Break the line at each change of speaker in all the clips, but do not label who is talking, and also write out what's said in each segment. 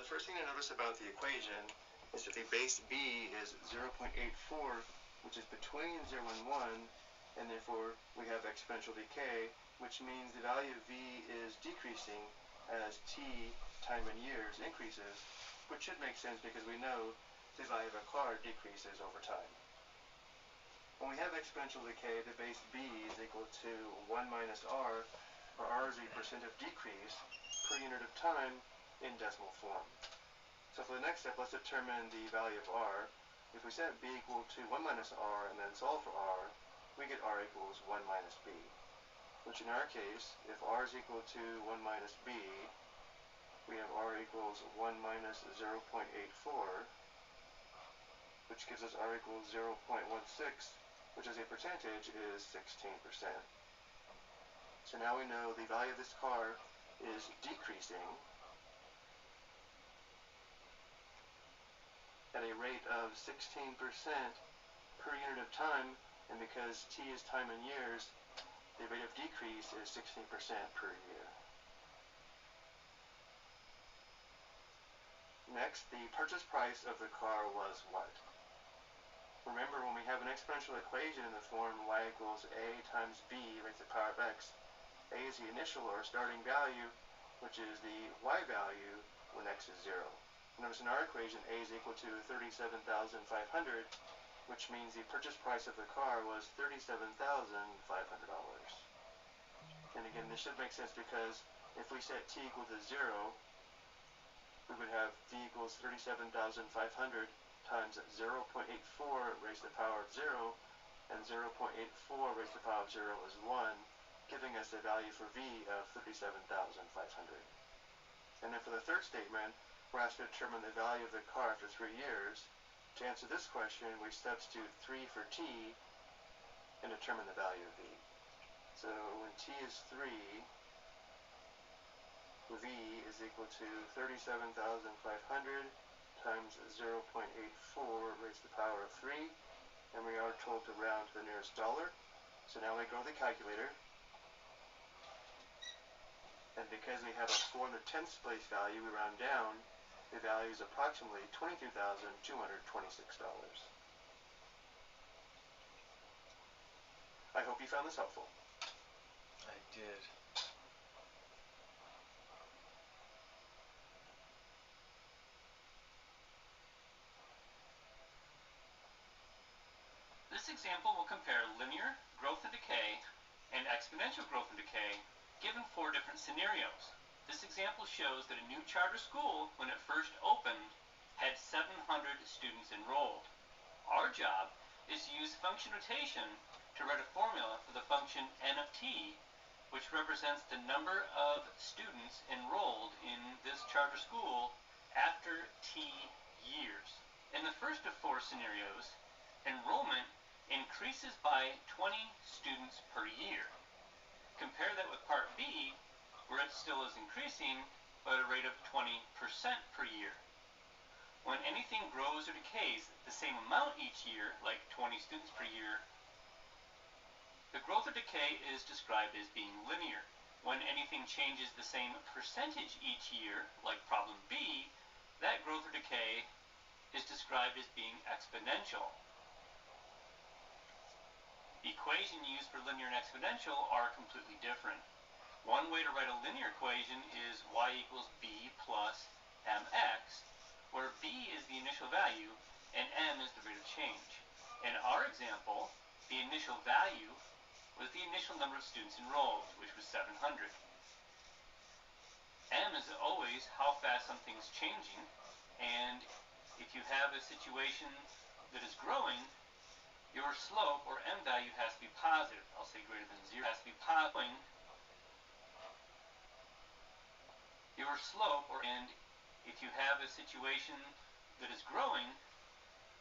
the first thing to notice about the equation is that the base b is 0.84, which is between 0 and 1, and therefore we have exponential decay, which means the value of v is decreasing as t, time in years, increases, which should make sense because we know the value of a car decreases over time. When we have exponential decay, the base b is equal to 1 minus r, where r is the percent of decrease per unit of time in decimal form. So for the next step, let's determine the value of r. If we set b equal to 1 minus r and then solve for r, we get r equals 1 minus b. Which in our case, if r is equal to 1 minus b, we have r equals 1 minus 0.84, which gives us r equals 0.16, which as a percentage is 16%. So now we know the value of this car is decreasing at a rate of 16% per unit of time, and because t is time in years, the rate of decrease is 16% per year. Next, the purchase price of the car was what? Remember, when we have an exponential equation in the form y equals a times b raised to the power of x, a is the initial or starting value, which is the y value when x is 0. Notice in our equation, a is equal to $37,500, which means the purchase price of the car was $37,500. And again, this should make sense because if we set t equal to 0, we would have v equals 37,500 times 0.84 raised to the power of 0, and 0.84 raised to the power of 0 is 1, giving us the value for v of 37,500. And then for the third statement, we're asked to determine the value of the car after 3 years. To answer this question, we substitute 3 for t and determine the value of v. So when t is 3, v is equal to 37,500 times 0.84 raised to the power of 3, and we are told to round to the nearest dollar. So now we go to the calculator, and because we have a 4 in the 10th place value, we round down. The value is approximately $22,226. I hope you found this helpful.
I did.
This example will compare linear growth and decay and exponential growth and decay given 4 different scenarios. This example shows that a new charter school, when it first opened, had 700 students enrolled. Our job is to use function notation to write a formula for the function n of t, which represents the number of students enrolled in this charter school after t years. In the first of 4 scenarios, enrollment increases by 20 students per year. Compare that with part B, where it still is increasing, but at a rate of 20% per year. When anything grows or decays the same amount each year, like 20 students per year, the growth or decay is described as being linear. When anything changes the same percentage each year, like problem B, that growth or decay is described as being exponential. The equation used for linear and exponential are completely different. One way to write a linear equation is y equals b plus mx, where b is the initial value and m is the rate of change. In our example, the initial value was the initial number of students enrolled, which was 700. M is always how fast something's changing, and if you have a situation that is growing, your slope, or m value, has to be positive. I'll say greater than 0. It has to be positive. Your slope, and if you have a situation that is growing,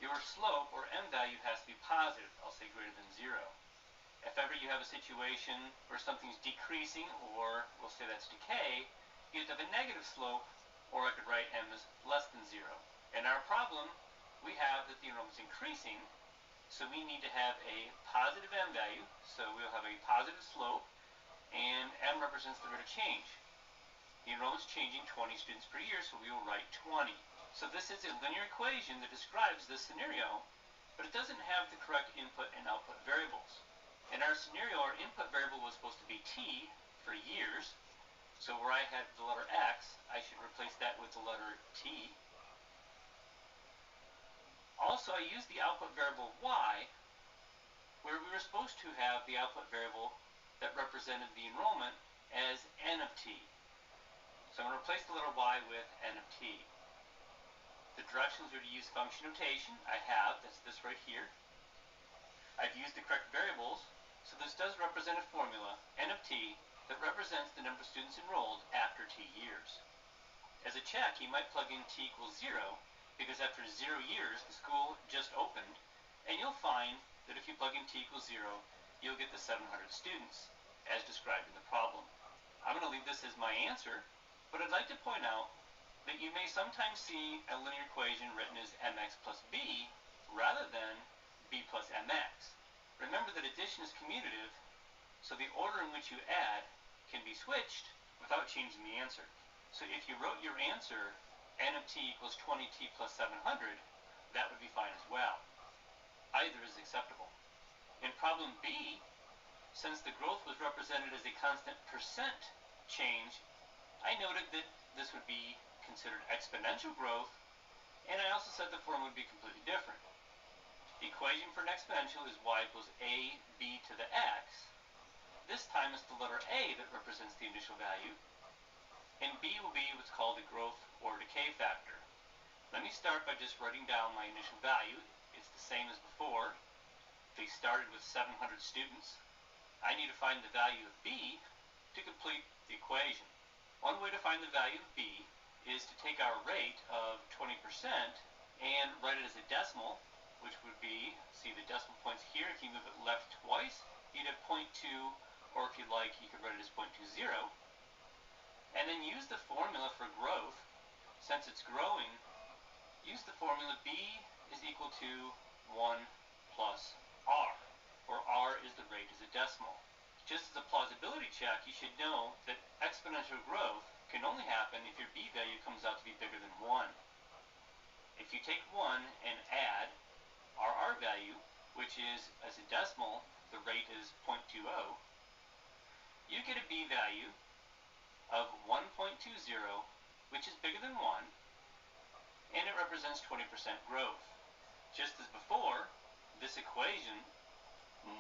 your slope, or m value, has to be positive. I'll say greater than 0. If ever you have a situation where something's decreasing, or we'll say that's decay, you have to have a negative slope, or I could write m as less than 0. In our problem, we have that the enrollment is increasing, so we need to have a positive m value, so we'll have a positive slope, and m represents the rate of change. The enrollment's changing 20 students per year, so we will write 20. So this is a linear equation that describes this scenario, but it doesn't have the correct input and output variables. In our scenario, our input variable was supposed to be t for years, so where I had the letter x, I should replace that with the letter t. Also, I used the output variable y, where we were supposed to have the output variable that represented the enrollment as n of t. So I'm going to replace the letter y with n of t. The directions are to use function notation. I have, that's this right here. I've used the correct variables, so this does represent a formula, n of t, that represents the number of students enrolled after t years. As a check, you might plug in t equals 0, because after 0 years, the school just opened, and you'll find that if you plug in t equals 0, you'll get the 700 students, as described in the problem. I'm going to leave this as my answer, but I'd like to point out that you may sometimes see a linear equation written as mx plus b rather than b plus mx. Remember that addition is commutative, so the order in which you add can be switched without changing the answer. So if you wrote your answer n of t equals 20t plus 700, that would be fine as well. Either is acceptable. In problem B, since the growth was represented as a constant percent change, I noted that this would be considered exponential growth, and I also said the form would be completely different. The equation for an exponential is y equals ab to the x. This time it's the letter a that represents the initial value, and b will be what's called the growth or decay factor. Let me start by just writing down my initial value. It's the same as before. They started with 700 students. I need to find the value of b to complete the equation. One way to find the value of b is to take our rate of 20% and write it as a decimal, which would be, see the decimal points here, if you move it left twice, you'd have 0.2, or if you like, you could write it as 0.20. And then use the formula for growth. Since it's growing, use the formula b is equal to 1 plus r, where r is the rate as a decimal. Just as a plausibility check, you should know that exponential growth can only happen if your b value comes out to be bigger than 1. If you take 1 and add our r value, which is, as a decimal, the rate is 0.20, you get a b value of 1.20, which is bigger than 1, and it represents 20% growth. Just as before, this equation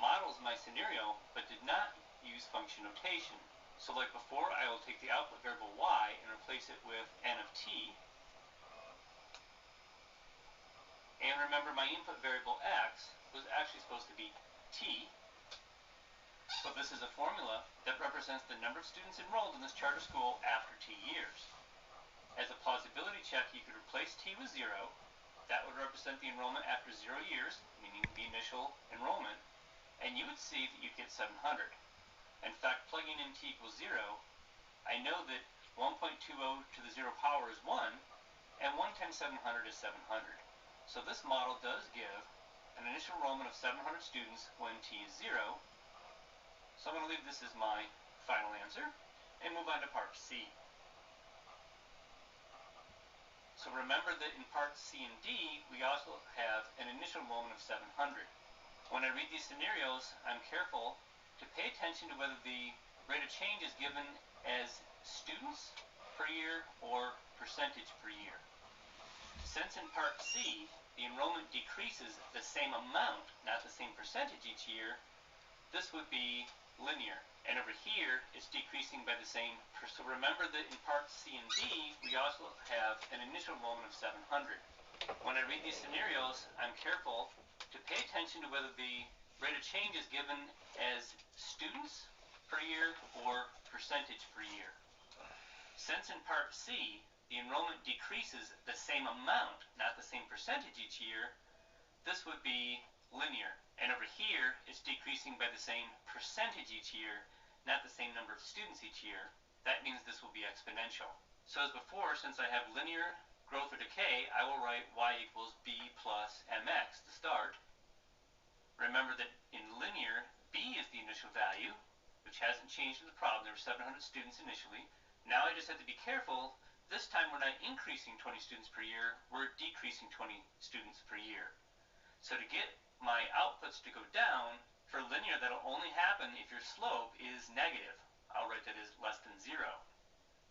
models my scenario, but did not use function notation. So like before, I will take the output variable y and replace it with n of t. And remember, my input variable x was actually supposed to be t. So this is a formula that represents the number of students enrolled in this charter school after t years. As a plausibility check, you could replace t with 0. That would represent the enrollment after 0 years, meaning the initial enrollment. And you would see that you get 700. In fact, plugging in t equals 0, I know that 1.20 to the 0 power is 1, and 1 times 700 is 700. So this model does give an initial enrollment of 700 students when t is 0. So I'm going to leave this as my final answer, and move on to part C. So remember that in parts C and D, we also have an initial enrollment of 700. When I read these scenarios, I'm careful to pay attention to whether the rate of change is given as students per year or percentage per year. Since in part C, the enrollment decreases the same amount, not the same percentage each year, this would be linear. And over here, it's decreasing by the same. So remember that in parts C and D, we also have an initial enrollment of 700. When I read these scenarios, I'm careful to pay attention to whether the rate of change is given as students per year or percentage per year. Since in part C, the enrollment decreases the same amount, not the same percentage each year, this would be linear. And over here, it's decreasing by the same percentage each year, not the same number of students each year. That means this will be exponential. So as before, since I have linear growth or decay, I will write y equals b plus mx to start. Remember that in linear, b is the initial value, which hasn't changed in the problem. There were 700 students initially. Now I just have to be careful. This time we're not increasing 20 students per year, we're decreasing 20 students per year. So to get my outputs to go down, for linear that'll only happen if your slope is negative. I'll write that as less than 0.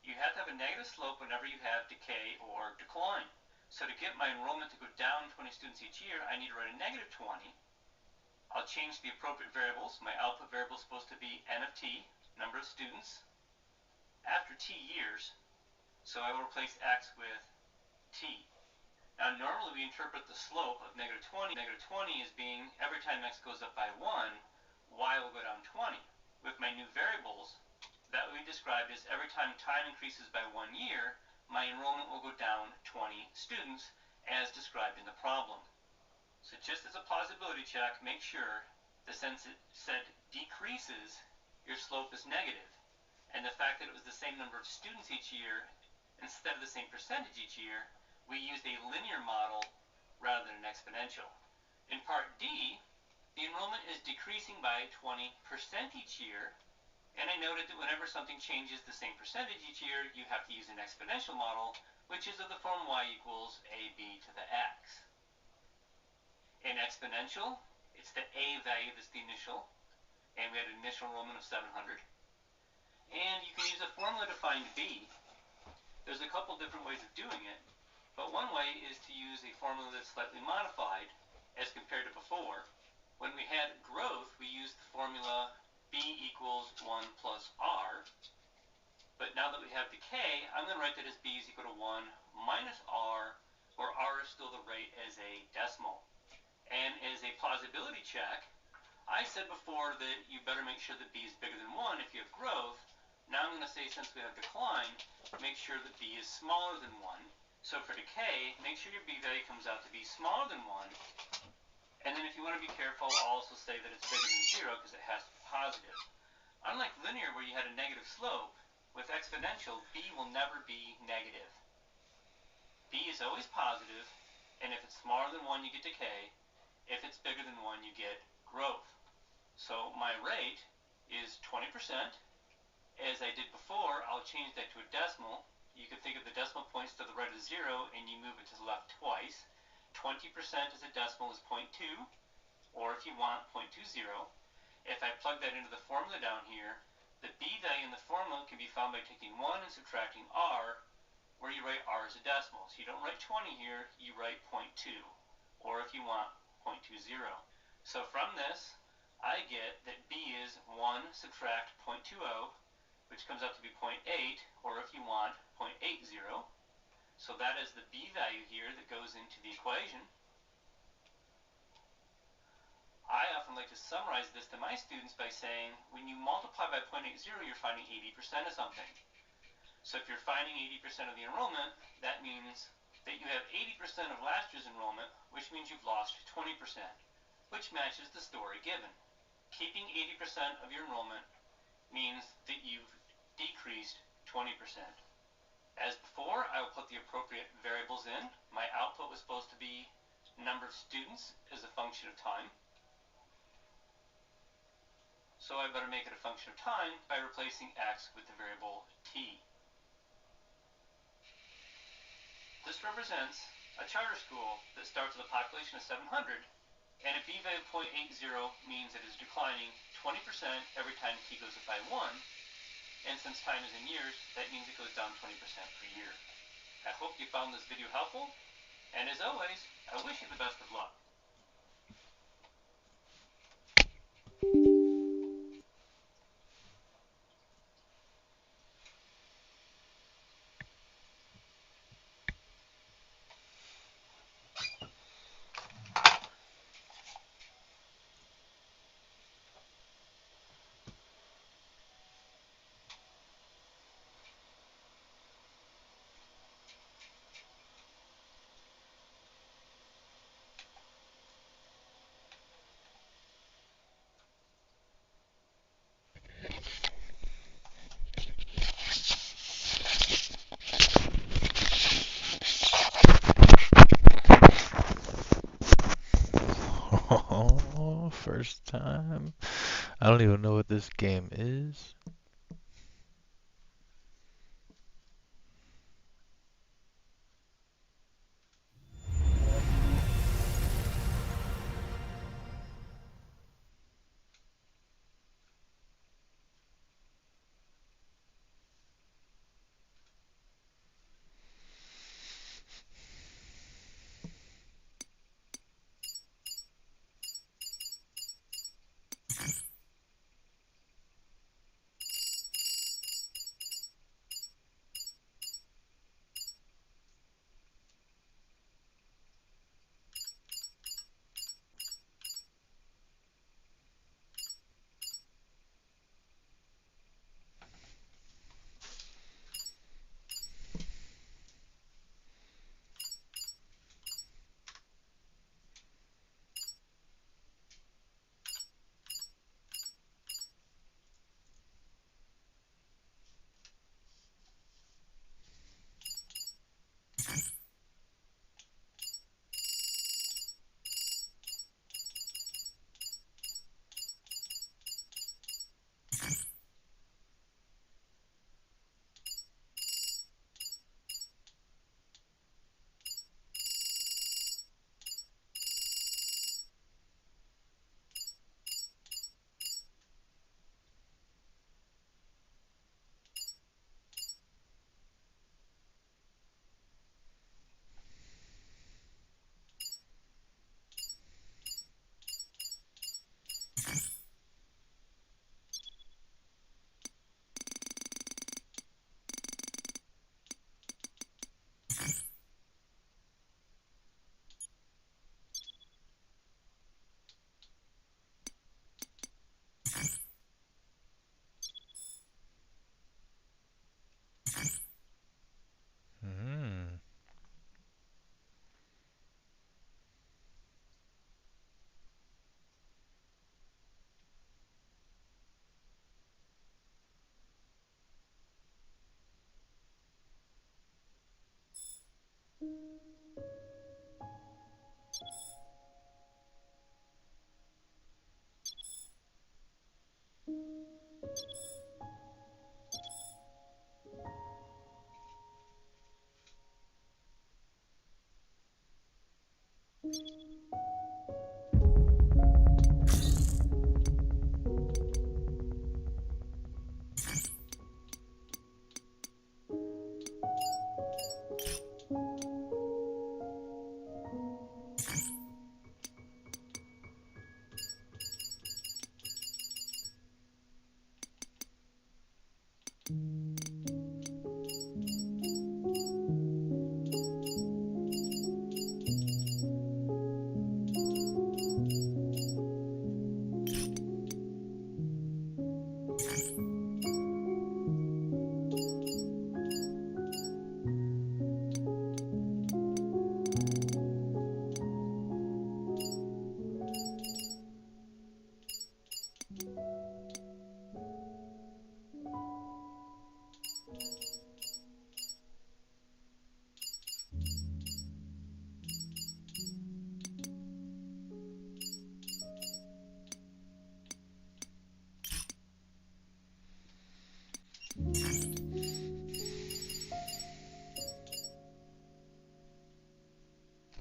You have to have a negative slope whenever you have decay or decline. So to get my enrollment to go down 20 students each year, I need to write a negative 20. I'll change the appropriate variables. My output variable is supposed to be n of t, number of students, after t years. So I will replace x with t. Now normally we interpret the slope of negative 20 as being every time x goes up by 1, y will go down 20. With my new variables, that will be described as every time time increases by 1 year, my enrollment will go down 20 students as described in the problem. So just as a plausibility check, make sure that since it said decreases, your slope is negative. And the fact that it was the same number of students each year instead of the same percentage each year, we used a linear model rather than an exponential. In part D, the enrollment is decreasing by 20% each year, and I noted that whenever something changes the same percentage each year, you have to use an exponential model, which is of the form y equals ab to the x. In exponential, it's the a value that's the initial, and we had an initial enrollment of 700. And you can use a formula to find b. There's a couple different ways of doing it, but one way is to use a formula that's slightly modified as compared to before. When we had growth, we used the formula b equals 1 plus r, but now that we have decay, I'm going to write that as b is equal to 1 minus r, where r is still the rate as a decimal. And as a plausibility check, I said before that you better make sure that b is bigger than 1 if you have growth. Now I'm going to say, since we have decline, make sure that b is smaller than 1. So for decay, make sure your b value comes out to be smaller than 1. And then if you want to be careful, I'll also say that it's bigger than 0 because it has to be positive. Unlike linear, where you had a negative slope, with exponential, b will never be negative. B is always positive, and if it's smaller than 1, you get decay. If it's bigger than 1, you get growth. So my rate is 20%. As I did before, I'll change that to a decimal. You can think of the decimal points to the right of 0, and you move it to the left twice. 20% as a decimal is 0.2, or if you want, 0.20. If I plug that into the formula down here, the b value in the formula can be found by taking 1 and subtracting r, where you write r as a decimal. So you don't write 20 here, you write 0.2, or if you want, 0.20. So from this, I get that b is 1 subtract 0.20, which comes out to be 0.8, or if you want, 0.80. So that is the b value here that goes into the equation. I often like to summarize this to my students by saying, when you multiply by 0.80, you're finding 80% of something. So if you're finding 80% of the enrollment, that means that you have 80% of last year's enrollment, which means you've lost 20%, which matches the story given. Keeping 80% of your enrollment means that you've decreased 20%. As before, I will put the appropriate variables in. My output was supposed to be number of students as a function of time. So I better make it a function of time by replacing x with the variable t. This represents a charter school that starts with a population of 700, and a b value of 0.80 means it is declining 20% every time t goes up by 1, and since time is in years, that means it goes down 20% per year. I hope you found this video helpful, and as always, I wish you the best of luck.
Oh, first time. I don't even know what this game is.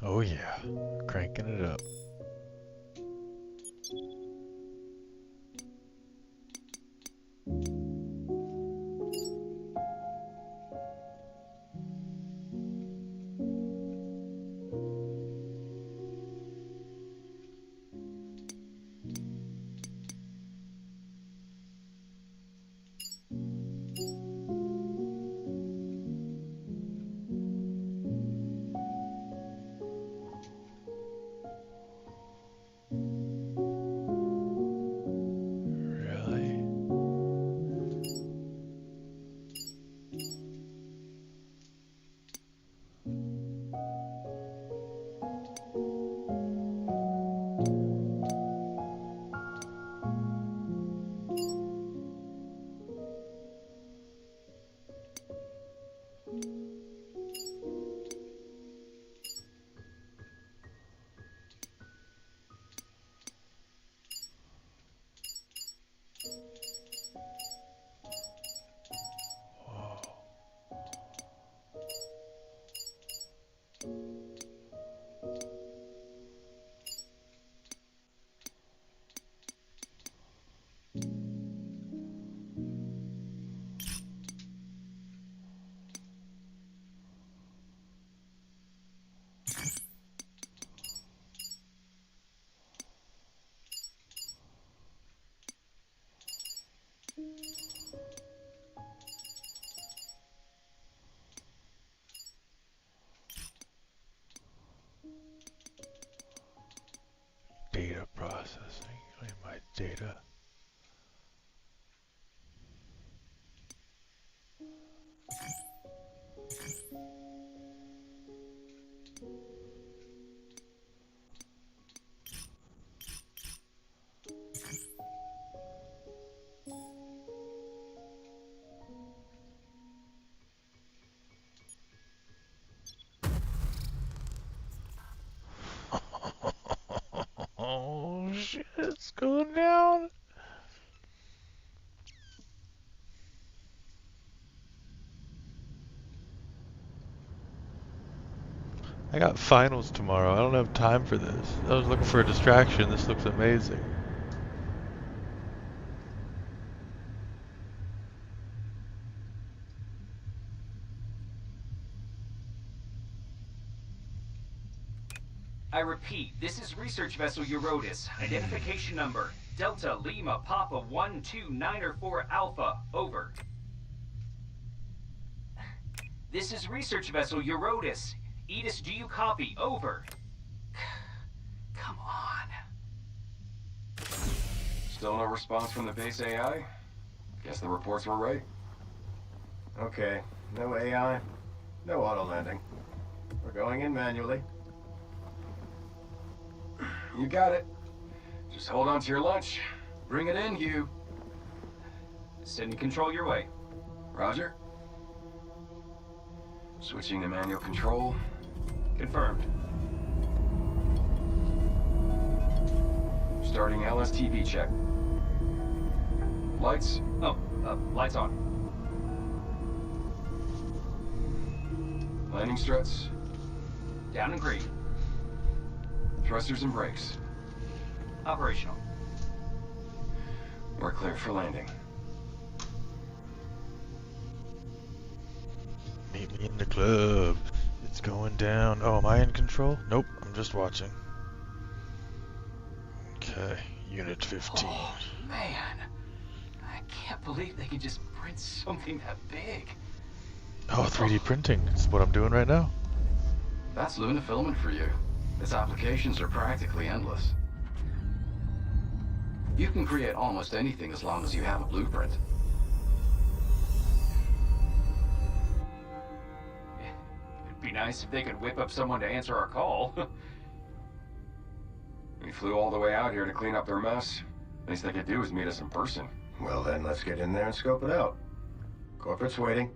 Oh yeah, cranking it up. Really? Whoa. Data processing. I need my data. Oh shit, it's going down. I got finals tomorrow. I don't have time for this. I was looking for a distraction. This looks amazing.
I repeat, this is research vessel Eurotas. Identification number, Delta Lima Papa 129 Alpha. Over. This is research vessel Eurotas. Edis, do you copy? Over. Come on.
Still no response from the base AI? Guess the reports were right. Okay, no AI, no auto landing. We're going in manually. You got it. Just hold on to your lunch. Bring it in, Hugh.
Sending control your way.
Roger. Switching to manual control.
Confirmed.
Starting LSTV check. Lights.
Oh, lights on.
Landing struts.
Down and green.
Thrusters and brakes.
Operational.
We're clear for landing.
Meet me in the club. It's going down. Oh, am I in control? Nope, I'm just watching. Okay, Unit 15.
Oh, man. I can't believe they can just print something that big.
Oh, 3D printing. That's what I'm doing right now.
That's lunafilament for you. Its applications are practically endless. You can create almost anything as long as you have a blueprint.
It'd be nice if they could whip up someone to answer our call.
We flew all the way out here to clean up their mess. Least they could do is meet us in person. Well then, let's get in there and scope it out. Corporate's waiting.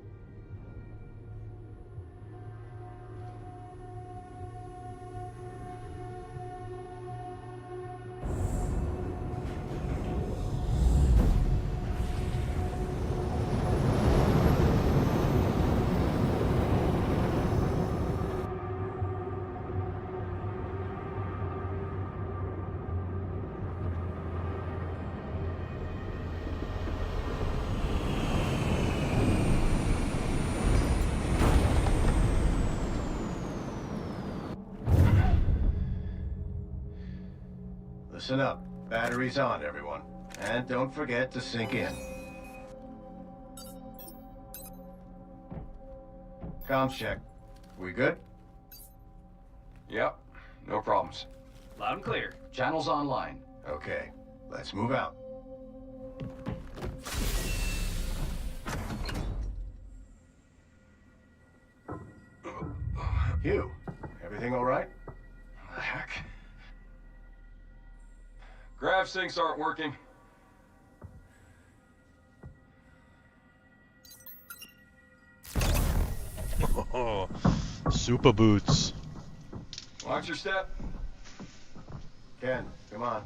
Listen up. Batteries on, everyone. And don't forget to sync in. Comms check. We good? Yep. No problems.
Loud and clear.
Channels online. Okay. Let's move out. Hugh, everything all right? The heck? Grav sinks aren't working.
Oh, super boots.
Watch your step. Ken, come on.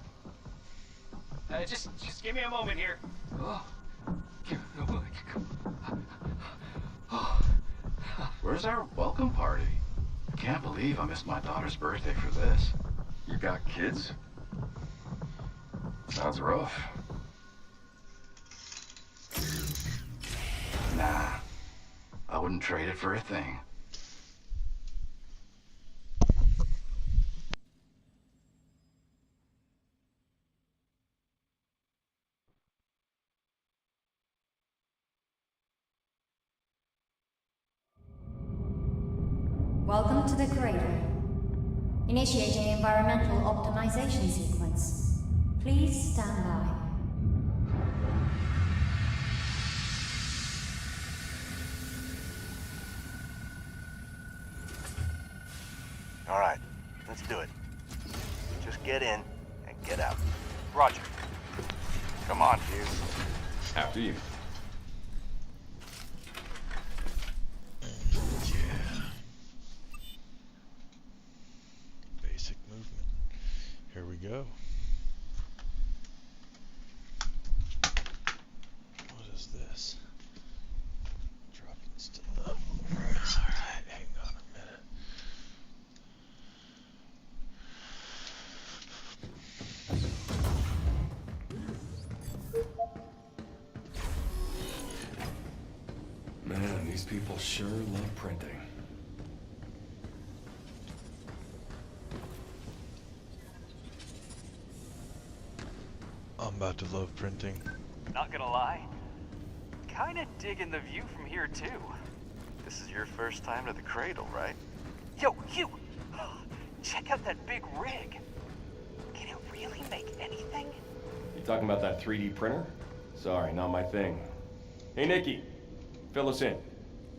Just give me a moment here.
Where's our welcome party? I can't believe I missed my daughter's birthday for this. You got kids? Sounds rough. Nah. I wouldn't trade it for a thing.
Welcome to the cradle. Initiating environmental optimization sequence. Please stand by.
All right, let's do it. Just get in and get out.
Roger.
Come on, Hugh.
After you.
Yeah. Basic movement. Here we go. What is this? Dropping still up. Alright, hang on a minute.
Man, these people sure love printing.
I'm about to love printing.
Not gonna lie, kinda digging the view from here too.
This is your first time to the cradle, right?
Yo, Hugh! Check out that big rig. Can it really make anything?
You talking about that 3D printer? Sorry, not my thing. Hey, Nikki, fill us in.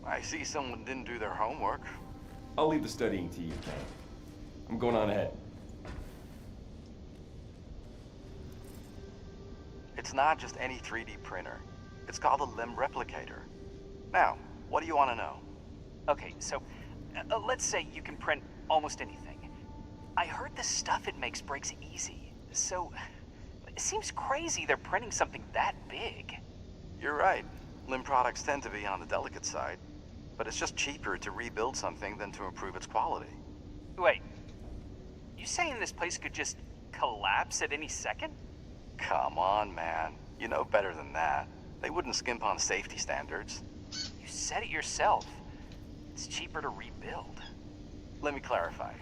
I see someone didn't do their homework.
I'll leave the studying to you, Ken. I'm going on ahead.
It's not just any 3D printer. It's called a limb replicator. Now, what do you want to know?
Okay, so let's say you can print almost anything. I heard the stuff it makes breaks easy, so it seems crazy they're printing something that big.
You're right. Limb products tend to be on the delicate side, but it's just cheaper to rebuild something than to improve its quality.
Wait, You saying this place could just collapse at any second?
Come on, man. You know better than that. They wouldn't skimp on safety standards.
You said it yourself. It's cheaper to rebuild.
Let me clarify.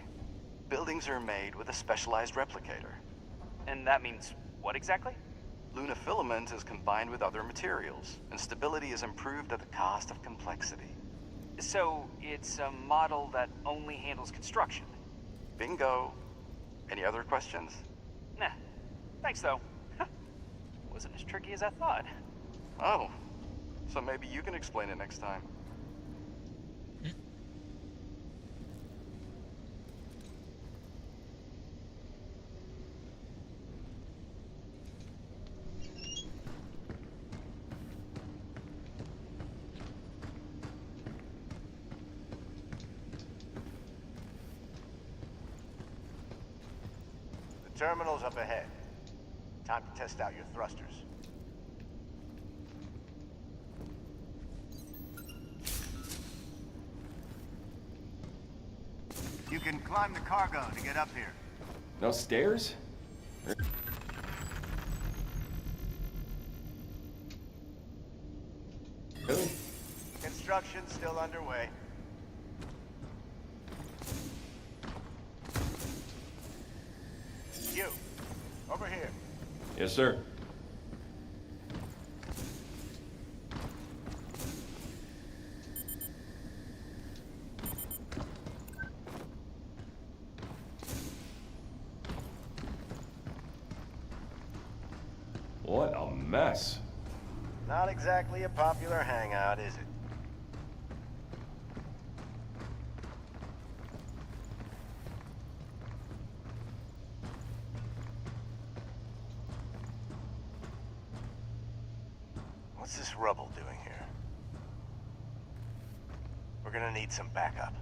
Buildings are made with a specialized replicator.
And that means what exactly?
Lunafilament is combined with other materials, and stability is improved at the cost of complexity.
So it's a model that only handles construction?
Bingo. Any other questions?
Nah. Thanks, though. Wasn't as tricky as I thought.
Oh. So maybe you can explain it next time.
The terminal's up ahead. Time to test out your thrusters. You can climb the cargo to get up here.
No stairs? Really?
Construction's still underway. You, over here.
Yes, sir. What a mess.
Not exactly a popular hangout, is it? What's this rubble doing here? We're gonna need some backup.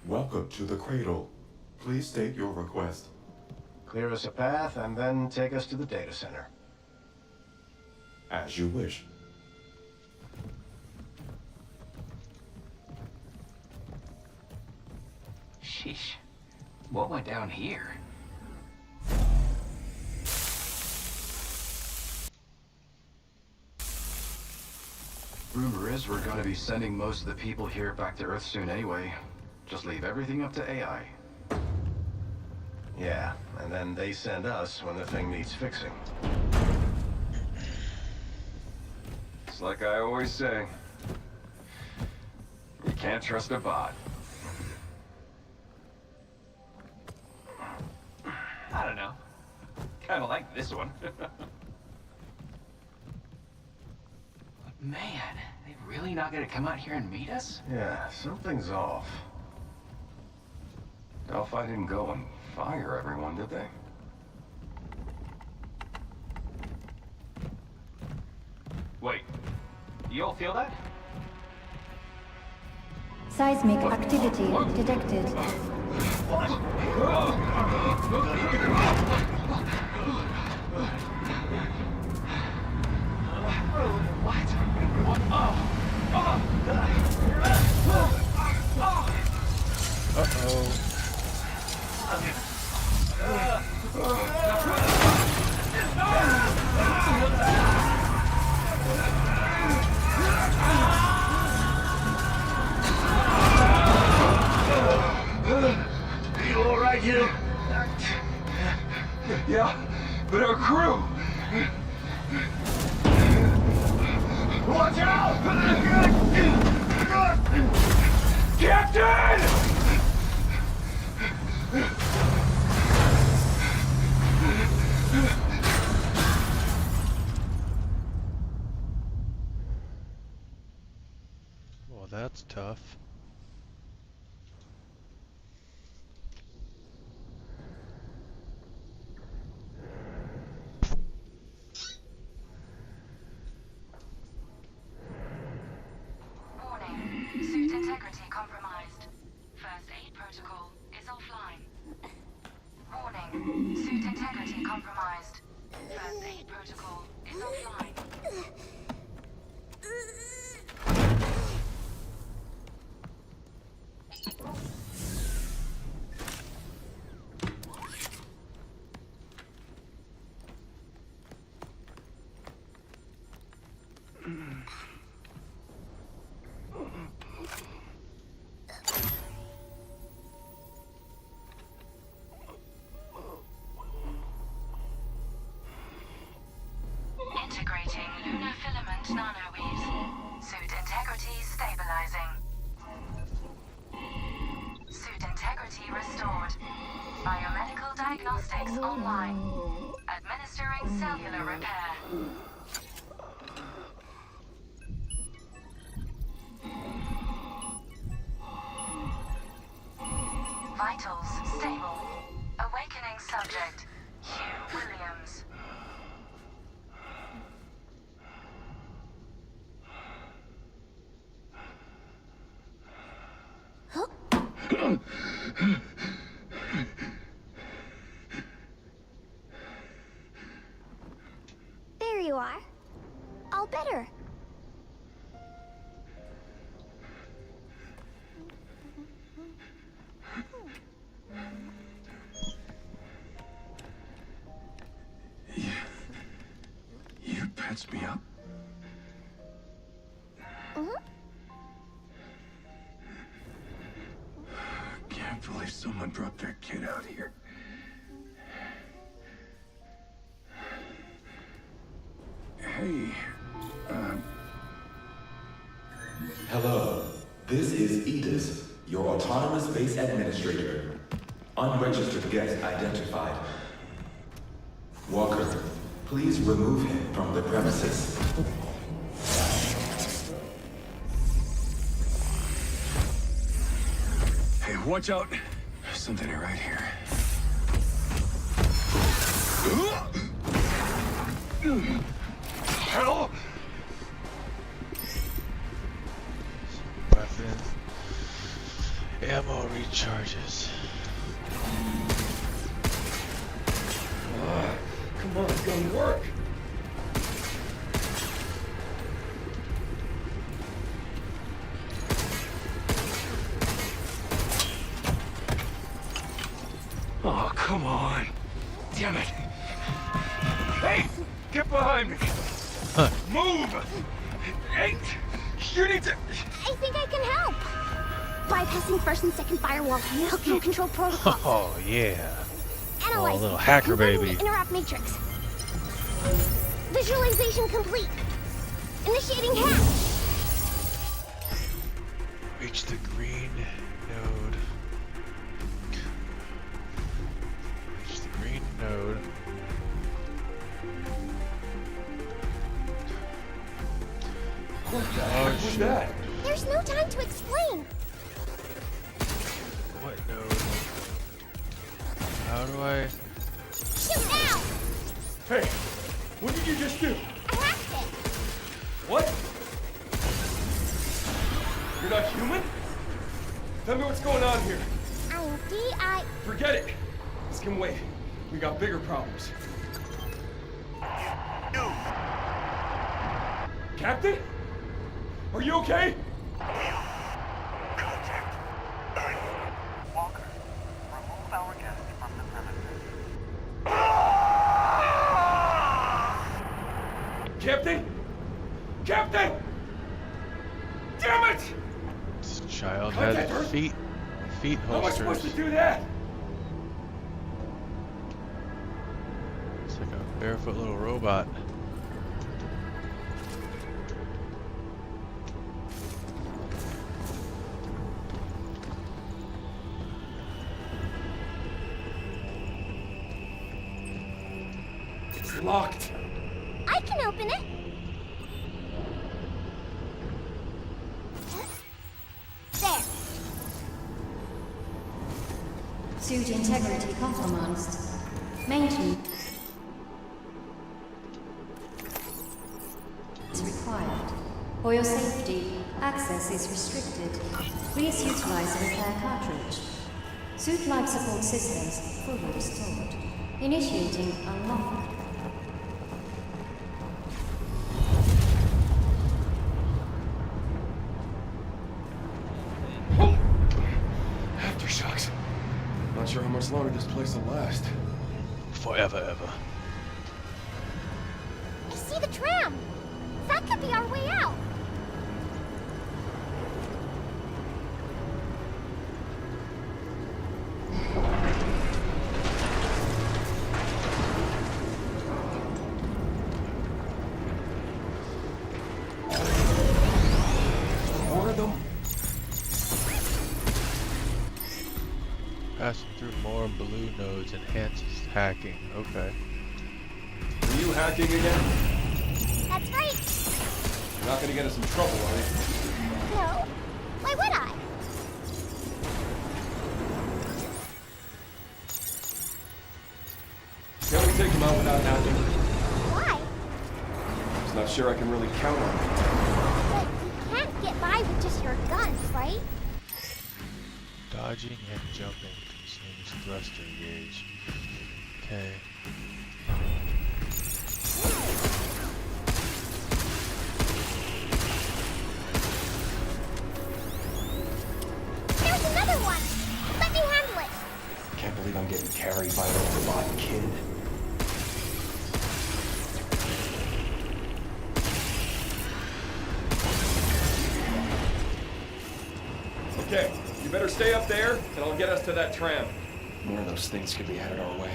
Welcome to the cradle. Please state your request.
Clear us a path and then take us to the data center.
As you wish.
Sheesh. What went down here?
Rumor is we're gonna be sending most of the people here back to Earth soon anyway. Just leave everything up to AI. Yeah, and then they send us when the thing needs fixing.
It's like I always say. You can't trust a bot.
I don't know. Kinda like this one. Man, they really not gonna come out here and meet us?
Yeah, something's off.
Delphi didn't go and fire everyone, did they?
Wait, you all feel that?
Seismic activity detected.
You alright, you?
Yeah, but our crew!
Watch out!
Captain!
Well, that's tough. is offline. Warning, suit integrity compromised. First aid protocol is offline. Integrating lunar filament nanoweaves. Suit integrity stabilizing. Suit integrity restored. Biomedical diagnostics online. Administering cellular repair. Vitals stable. Awakening subject, Hugh Williams.
There you are. All better.
You patched me up? Can't believe someone brought their kid out here. Hey,
Hello, this is Edith, your autonomous base administrator. Unregistered guest identified. Walker, please remove him from the premises.
hey, watch out. There's something right here. Hell!
Weapon. Ammo recharges.
Come on, it's gonna work.
Oh, come on. Damn it. Hey, get behind me. Move. Hey, you need to...
I think I can help. Bypassing first and second firewall. Hooking control protocols.
Oh yeah.
Analyze.
Oh, little hacker
Confirming
baby.
the interrupt matrix. Visualization complete. Initiating hack.
Reach the green node. Reach the green node.
What the heck was that?
There's no time to explain.
What node? How do I?
Shoot now.
Hey, what did you just do?
I hacked it.
What? You're not human? Tell me what's going on here.
I'm D.I.
Forget it. This can wait. We got bigger problems. Captain? Are you okay?
Contact. Walker, remove our guest from the premises.
Captain? Captain! Damn it!
This child
Contact
had
her?
feet
How am I supposed to
holsters.
do that?
It's like a barefoot little robot.
It's locked.
I can open it. There.
Suit integrity compromised. Maintenance is required. For your safety, access is restricted. Please utilize the repair cartridge. Suit life support systems fully restored. Initiating unlock.
Aftershocks. Not sure how much longer this place will last.
Forever, ever.
I see the tram! That could be our way out!
More of them?
Passing through more balloon nodes enhances hacking. Okay.
Are you hacking again?
That's right!
You're not gonna get us in trouble, are you?
No? Why would I?
Can't we take them out without hacking?
Why?
Just not sure I can really count on it.
But you can't get by with just your guns, right?
Dodging and jumping consumes thruster gauge. Okay.
There's another one! Let me handle it!
Can't believe I'm getting carried by a robot kid. Okay, you better stay up there, and I'll get us to that tram. More of those things could be headed our way.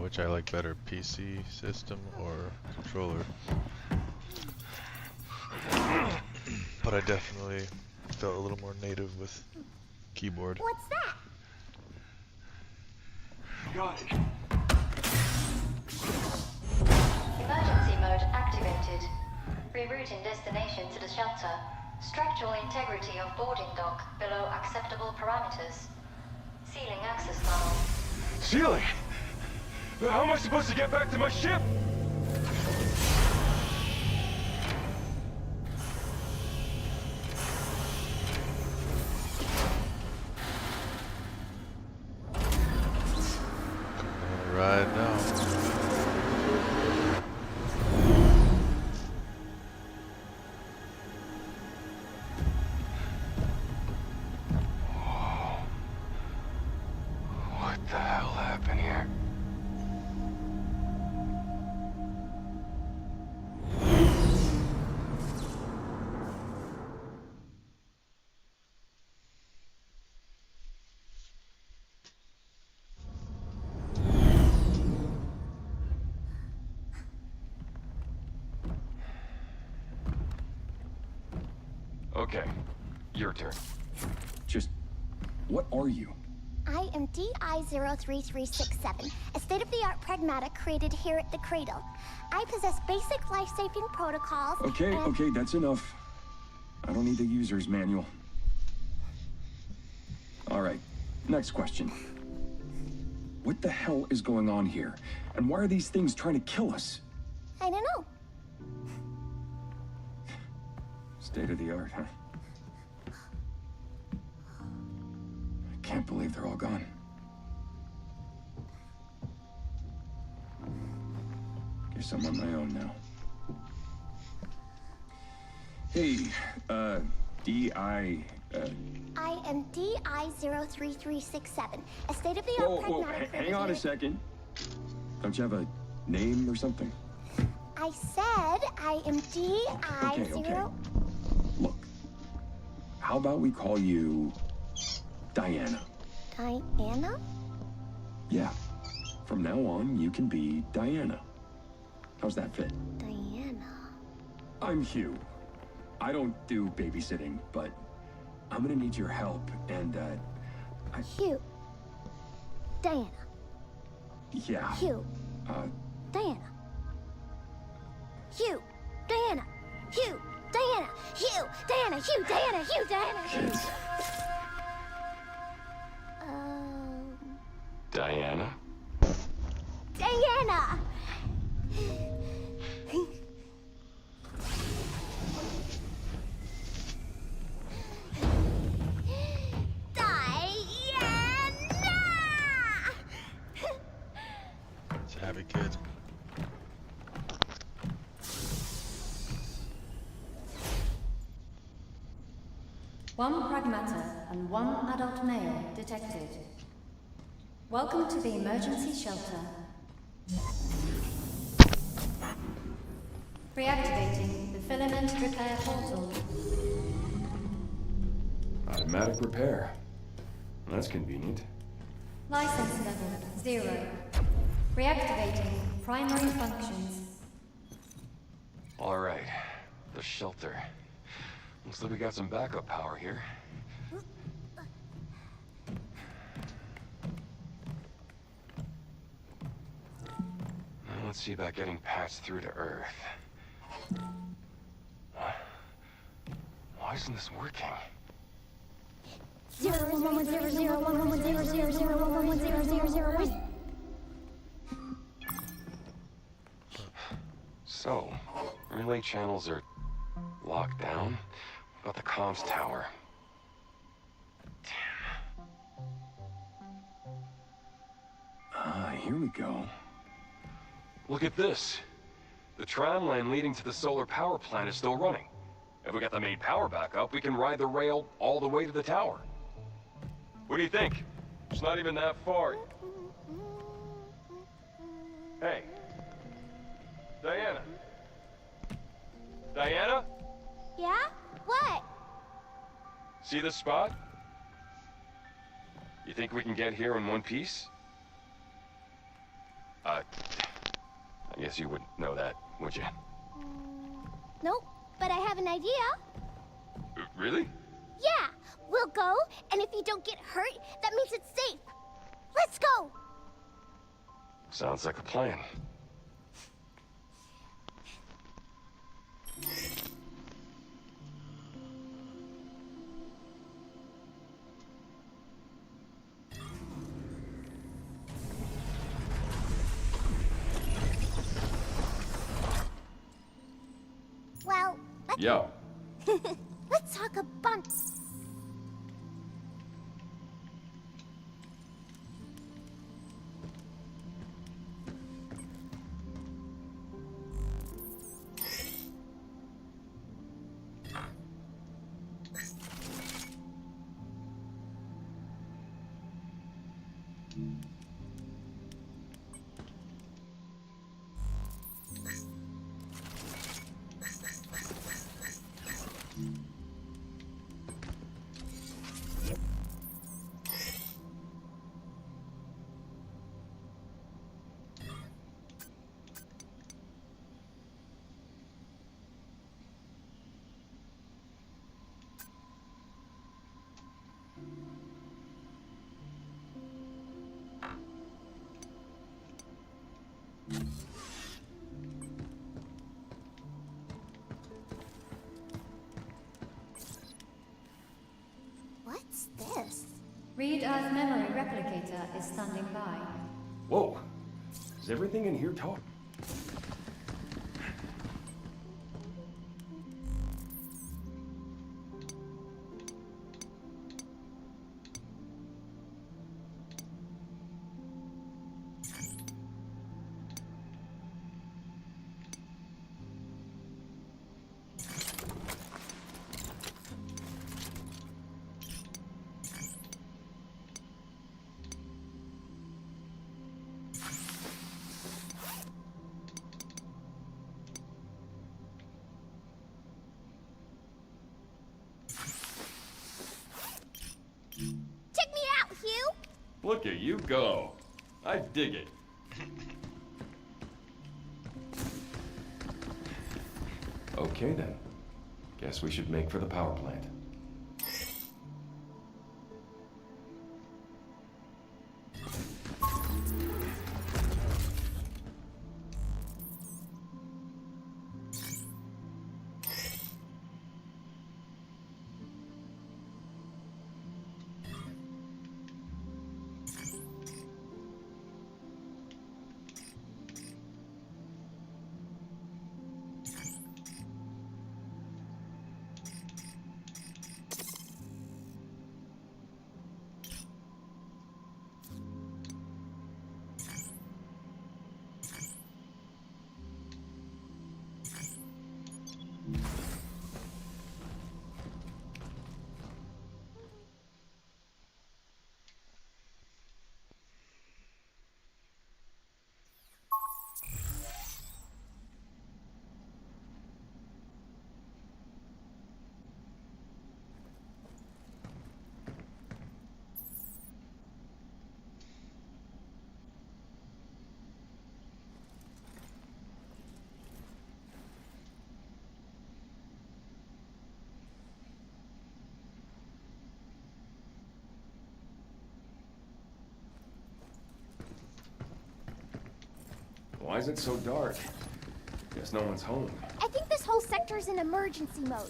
Which I like better, PC system or controller. But I definitely felt a little more native with keyboard.
What's that?
Got it.
Emergency mode activated. Rerouting destination to the shelter. Structural integrity of boarding dock below acceptable parameters. Sealing access tunnel.
Sealing? How am I supposed to get back to my ship?
Right now.
What the hell happened here? Okay, your turn.
Just, what are you?
I am DI-03367, a state-of-the-art Pragmata created here at the Cradle. I possess basic life-saving protocols
Okay,
and...
okay, that's enough. I don't need the user's manual. All right, next question. What the hell is going on here? And why are these things trying to kill us?
I don't know.
State of the art, huh? I can't believe they're all gone. Guess I'm on my own now. Hey, D.I.,
I am DI-03367, a state-of-the-art
Whoa,
pragmatic...
hang on a second. Don't you have a name or something?
I said I am DI-0...
Okay. Look, how about we call you Diana?
Diana?
Yeah. From now on, you can be Diana. How's that fit?
Diana...
I'm Hugh. I don't do babysitting, but I'm gonna need your help, and,
Hugh. Diana.
Yeah.
Hugh. Diana. Hugh. Diana. Hugh. Diana. Hugh. Diana. Hugh. Diana. Hugh. Diana.
Kids. Diana?
Diana!
It's a happy kid.
One Pragmata and one adult male detected. Welcome to the emergency shelter. Reactivating the filament repair portal.
Automatic repair. That's convenient.
License level 0. Reactivating primary functions.
All right, the shelter. Looks like we got some backup power here. Now let's see about getting patched through to Earth. What? Why isn't this working?
011001100001100.
So, relay channels are locked down. What about the comms tower?
Here we go.
Look at this. The tram line leading to the solar power plant is still running. If we got the main power back up, we can ride the rail all the way to the tower. What do you think? It's not even that far. Hey. Diana. Diana?
Yeah? What?
See this spot? You think we can get here in one piece? I guess you wouldn't know that, would you?
Nope, but I have an idea.
Really?
Yeah, we'll go, and if you don't get hurt, that means it's safe. Let's go!
Sounds like a plan.
Well,
Yo.
let's talk a bunch.
Read Earth Memory Replicator is standing by.
Whoa! Is everything in here talk?
Check me out, Hugh!
Look at you go. I dig it. Okay then. Guess we should make for the power plant. Why is it so dark? Guess no one's home.
I think this whole sector's in emergency mode.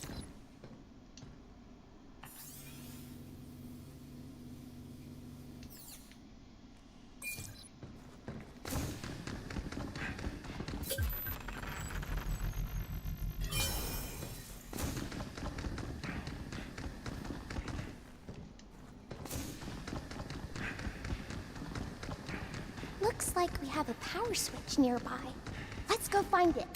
Looks like we have a power switch nearby. Let's go find it.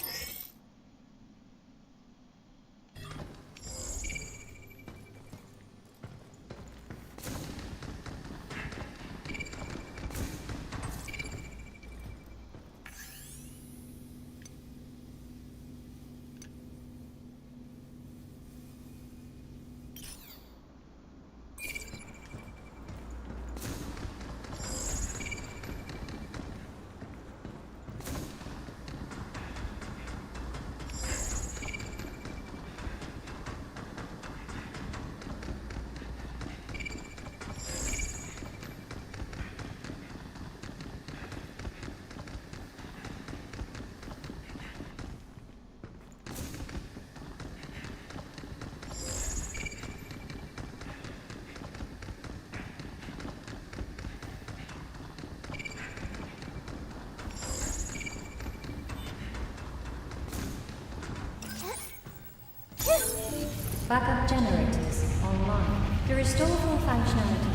Backup generators online. To restore full functionality,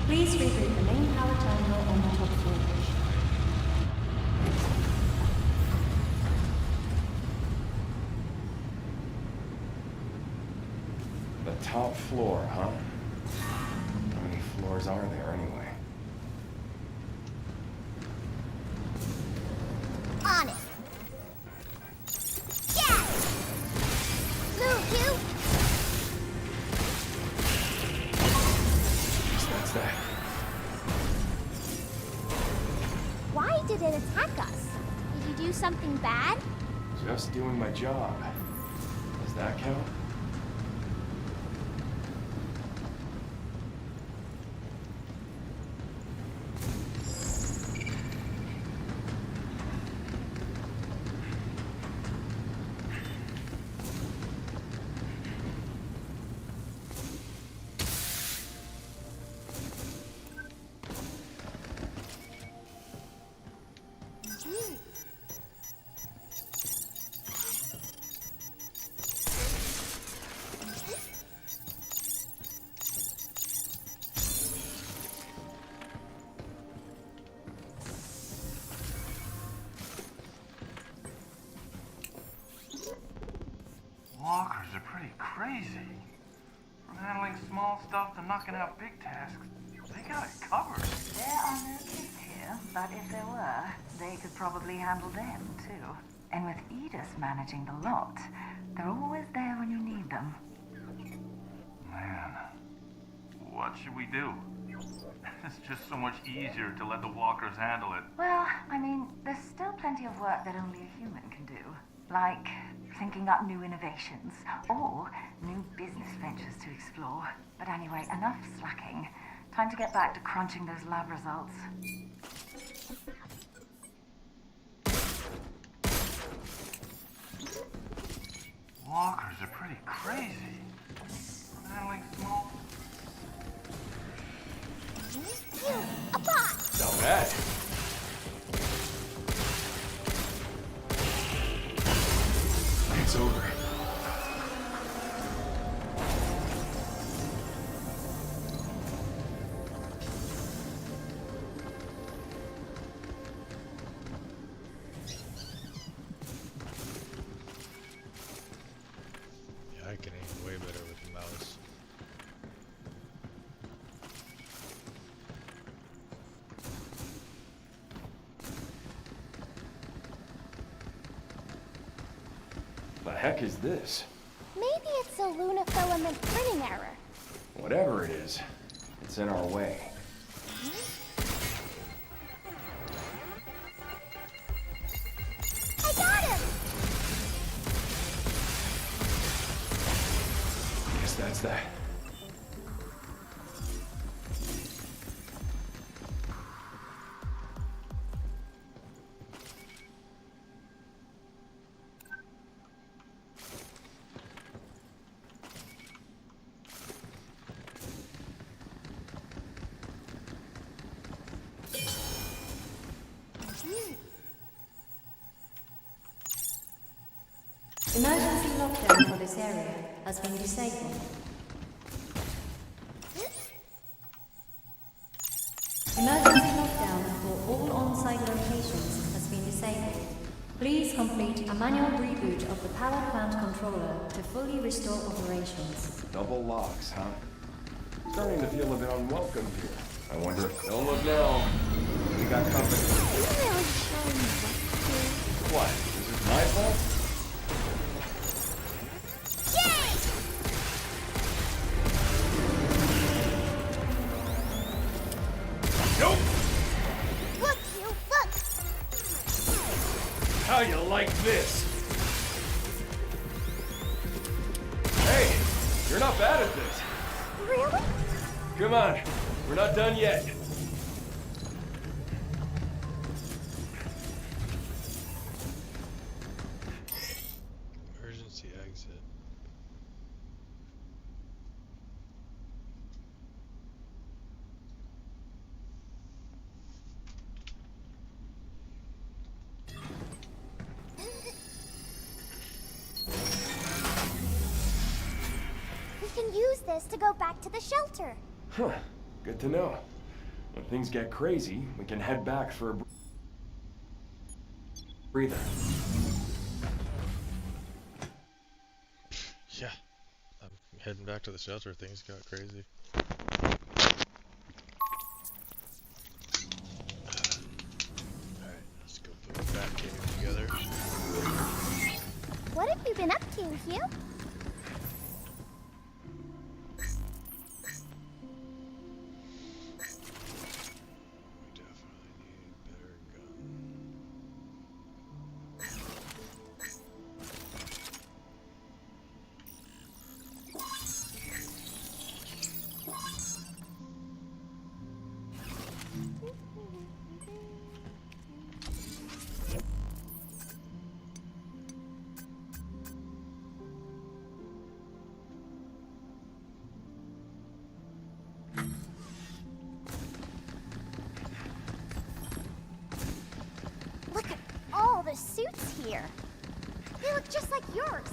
please reboot the main power terminal on the top floor.
The top floor, huh? How many floors are there anyway?
On it. Yeah! Move, Hugh!
What's that?
Why did it attack us? Did you do something bad?
Just doing my job. Does that count?
crazy. From handling small stuff to knocking out big tasks, they got it covered.
There are no kids here, but if there were, they could probably handle them, too. And with Edith managing the lot, they're always there when you need them.
Man, what should we do? It's just so much easier to let the walkers handle it.
Well, I mean, there's still plenty of work that only a human can do. Like thinking up new innovations, or new business ventures to explore. But anyway, enough slacking. Time to get back to crunching those lab results.
Walkers are pretty crazy. From handling small...
A bot!
Not bad.
It's over.
Yeah, I can aim way better with the mouse.
The heck is this?
Maybe it's a lunafilament printing error.
Whatever it is, it's in our way.
I got him!
Guess that's that.
Emergency lockdown for this area has been disabled. Emergency lockdown for all on-site locations has been disabled. Please complete a manual reboot of the power plant controller to fully restore operations.
Double locks, huh? Starting to feel a bit unwelcome here. I wonder. Don't look now. We got company.
You really showing me what to do.
What? Is this my fault? Nope!
Look, you, look!
How you like this? Hey, you're not bad at this.
Really?
Come on, we're not done yet.
Emergency exit.
We can use this to go back to the shelter.
Huh, good to know. When things get crazy, we can head back for a breather.
Yeah. I'm heading back to the shelter. Things got crazy. Alright, let's go put the back game together.
What have you been up to, Hugh? Look at all the suits here. They look just like yours.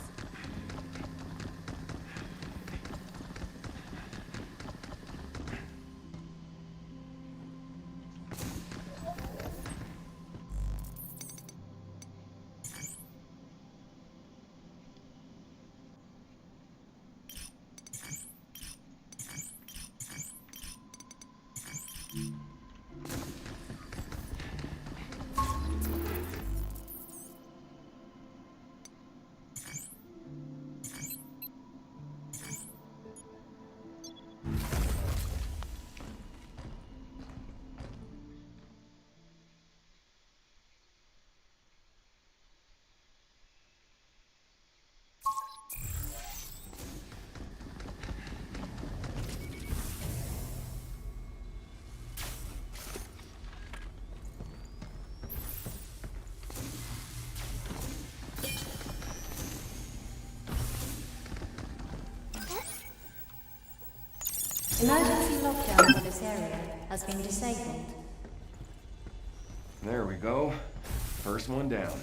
Emergency lockdown for this area has been disabled.
There we go. First one down.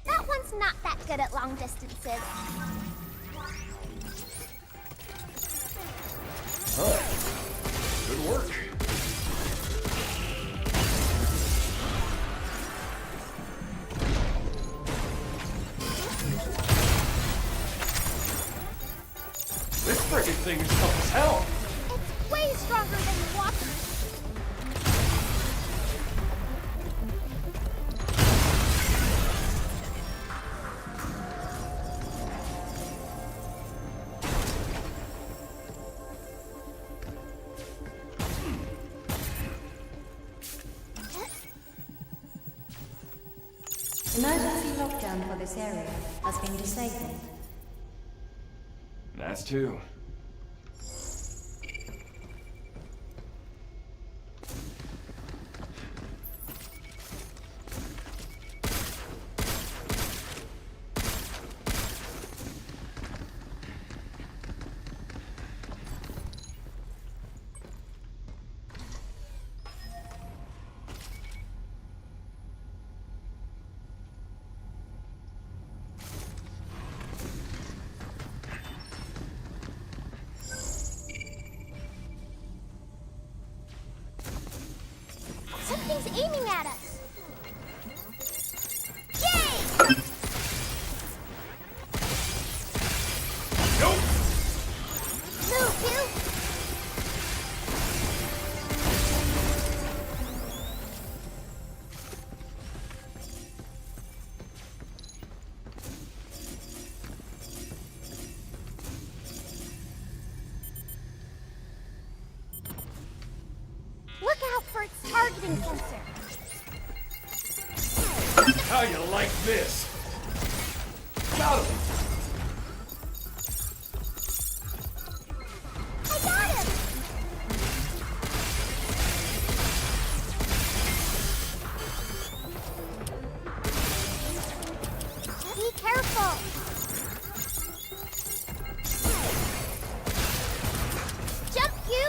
That one's not that good at long distances.
Huh. Good work. This frickin' thing is tough as hell.
It's way stronger than the walkers.
Emergency lockdown for this area has been disabled.
That's two.
Something's aiming at us. Yay!
Nope.
Move, you! Look out for its targeting sensor.
How you like this? Got him!
I got him! Be careful! Jump, you!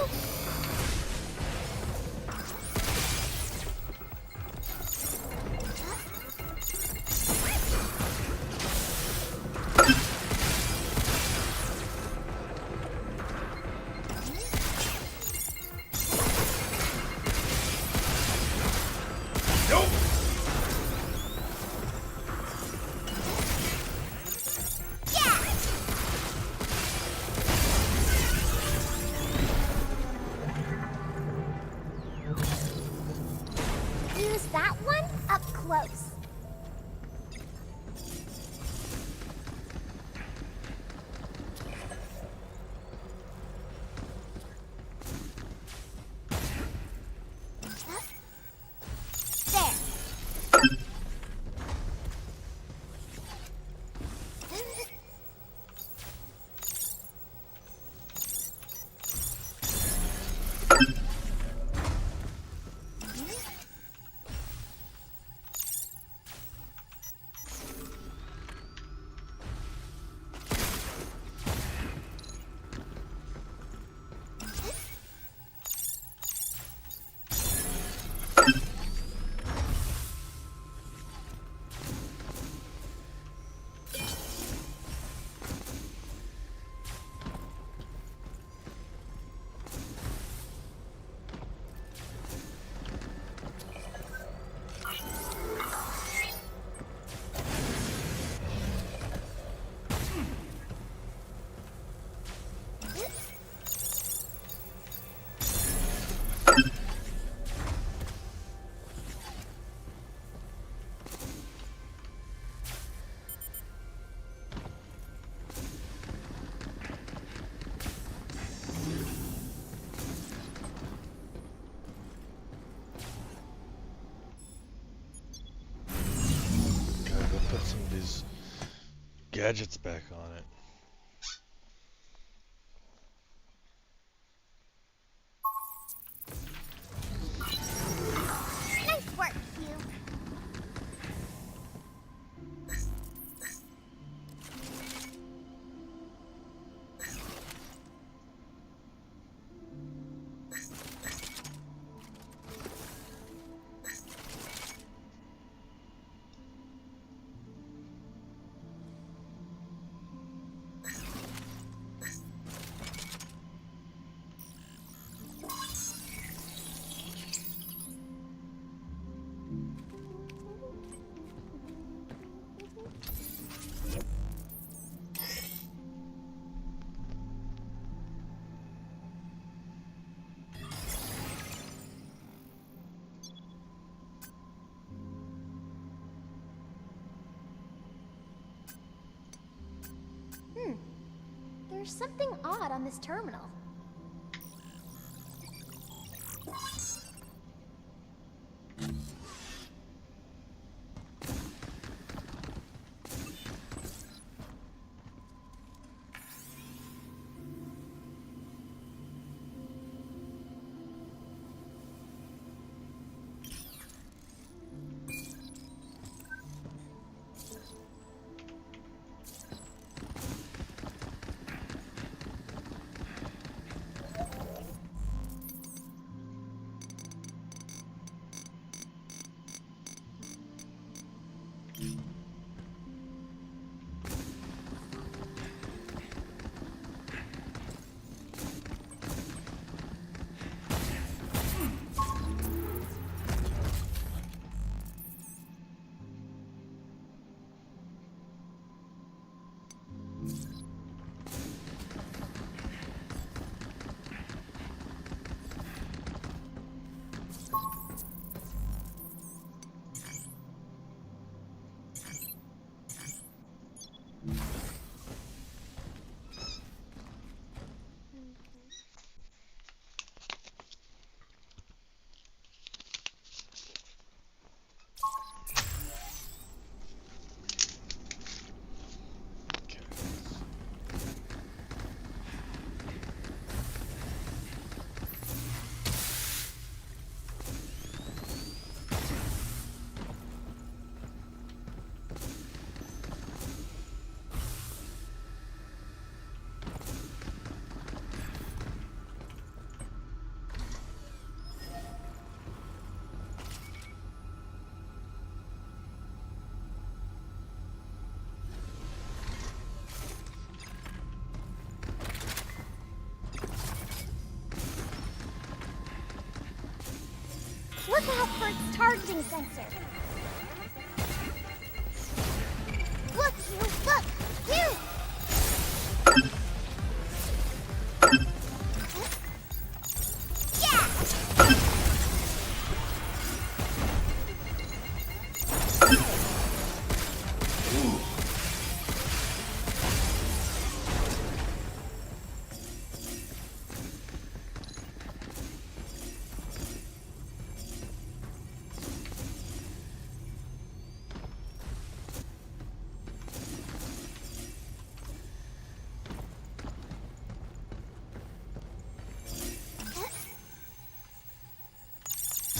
put some of these gadgets back on it.
Nice work, Hugh. There's something odd on this terminal. Look out for its targeting sensor. Look, Hugh, look! Hugh!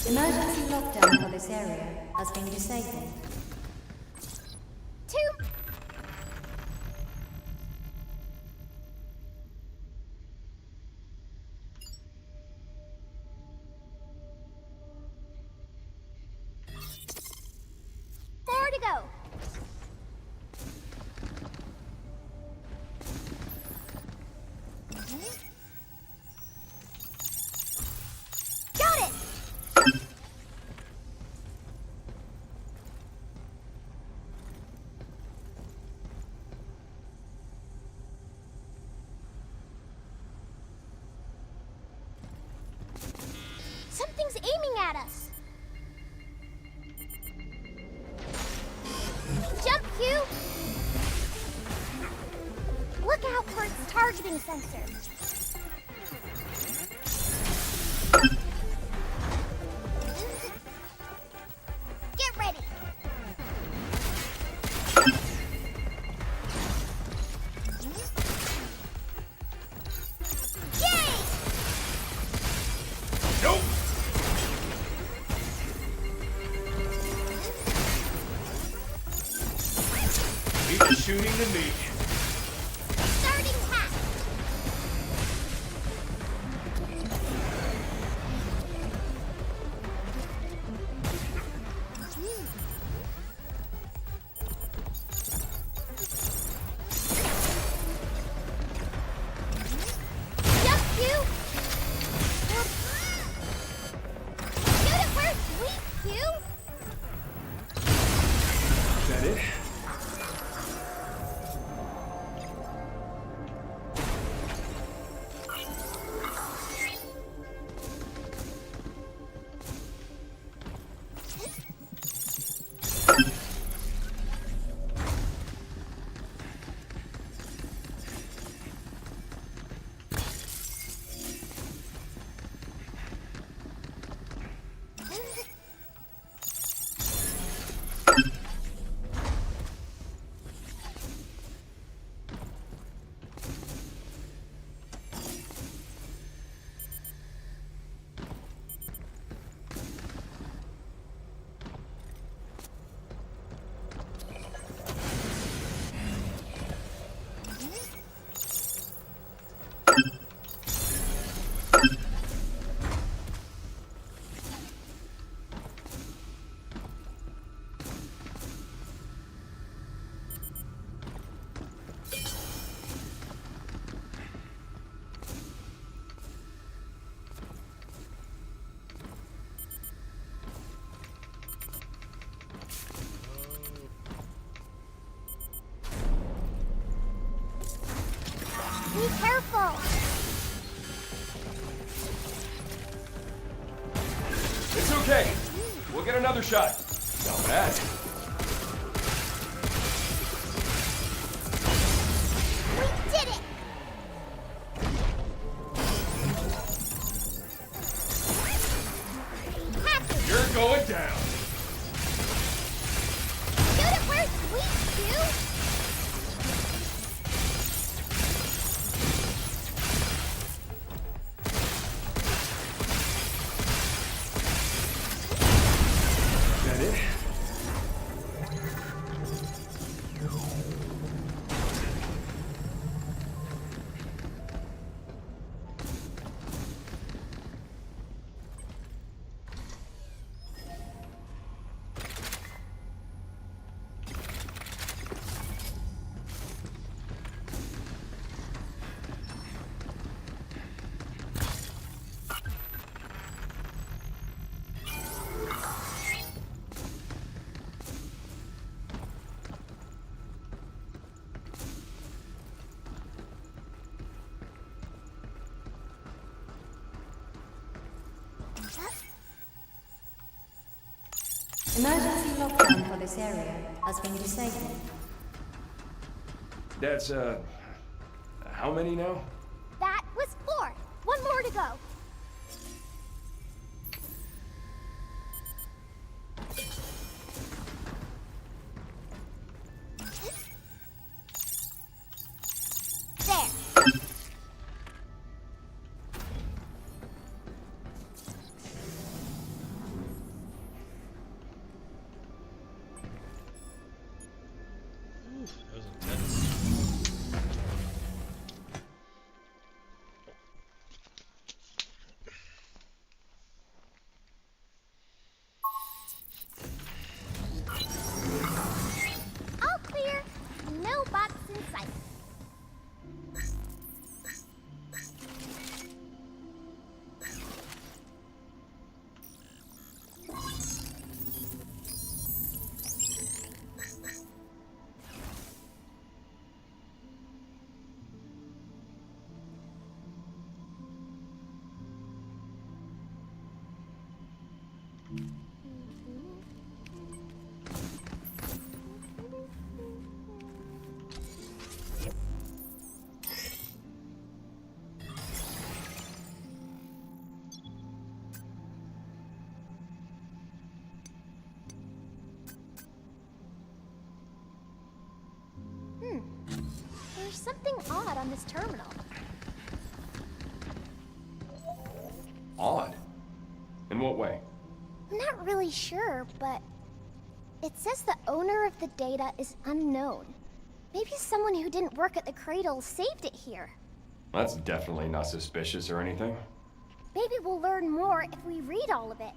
Emergency lockdown for this area has been disabled.
More to go. Got it! Something's aiming at us. Jump, Hugh! Look out for its targeting sensor. Get ready.
Leave the shooting to me.
Starting hack. Jump you. Shoot it where it's weak, you.
Is that it?
Be careful.
It's okay. We'll get another shot. Not bad.
We did it. Hack it.
You're going down.
Shoot it where it's weak, you.
Is that it?
Emergency lockdown for this area has been disabled.
That's, how many now?
That was 4. One more to go. There.
That was intense.
All clear. No bots in sight. There's something odd on this terminal.
Odd? In what way?
I'm not really sure, but it says the owner of the data is unknown. Maybe someone who didn't work at the cradle saved it here.
That's definitely not suspicious or anything.
Maybe we'll learn more if we read all of it.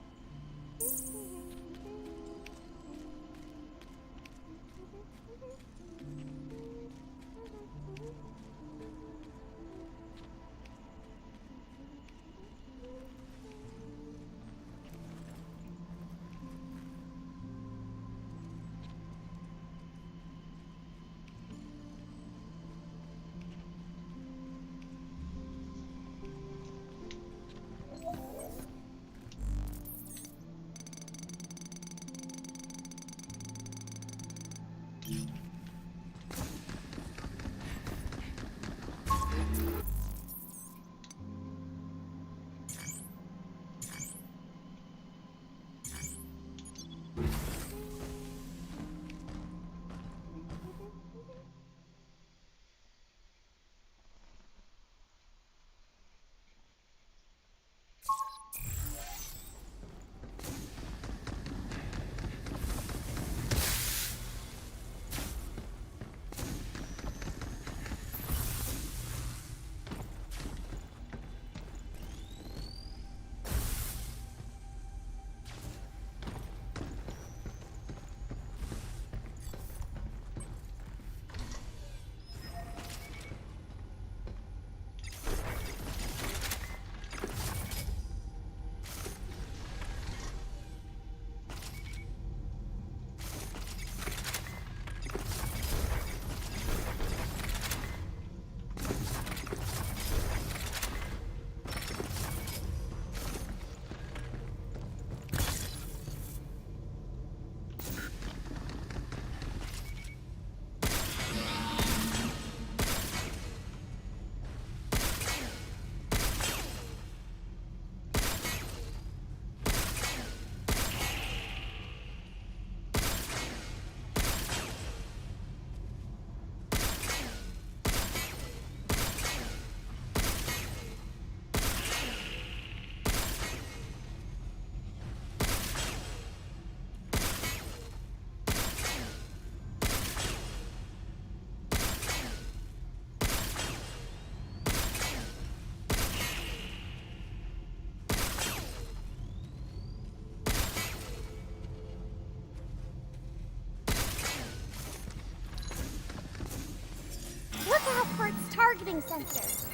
Targeting sensor.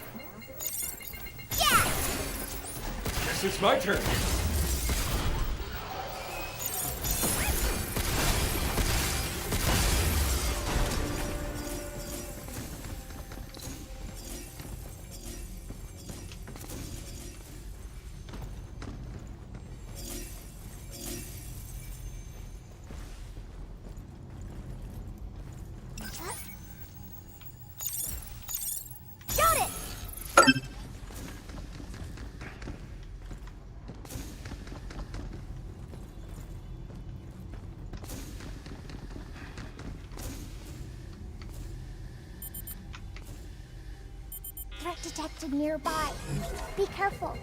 Yeah!
Guess it's my turn.
Threat detected nearby. Be careful.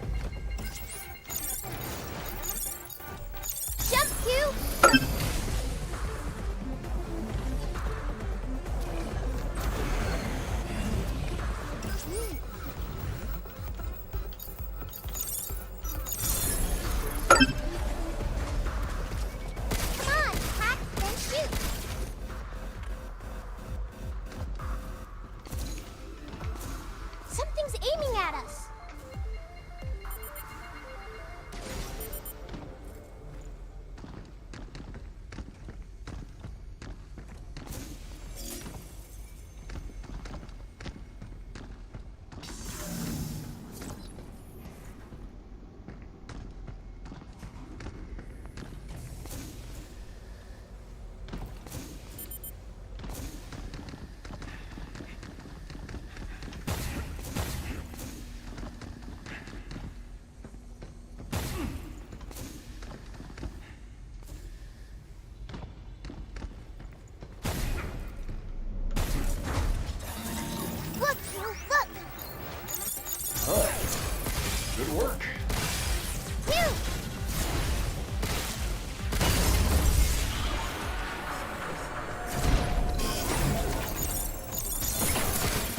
Jump, Q! Aiming at us.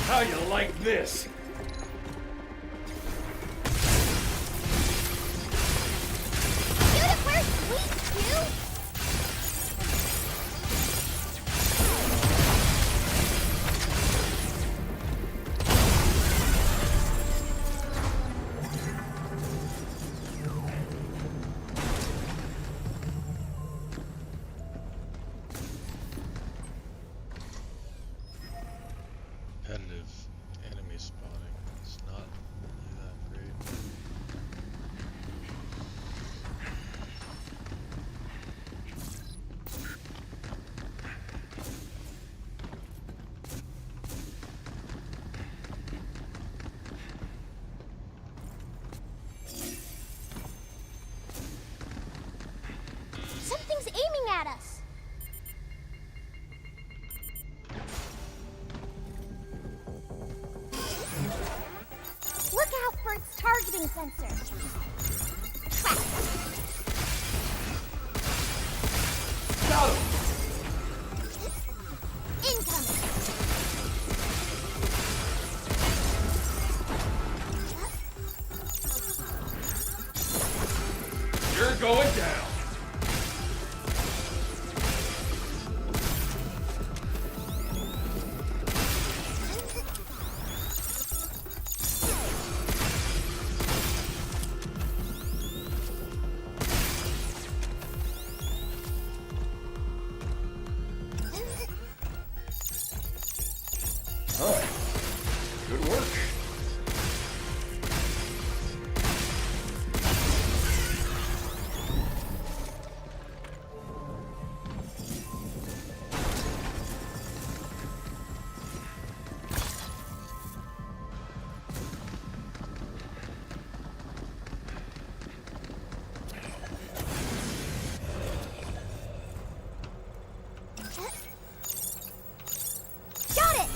How you like this?
Shoot it first, please, you!
Competitive enemy spotting. It's not really that great.
Something's aiming at us. Look out for its targeting sensor. Track.
Got him!
Incoming.
You're going down! Alright. Good work.
Got it!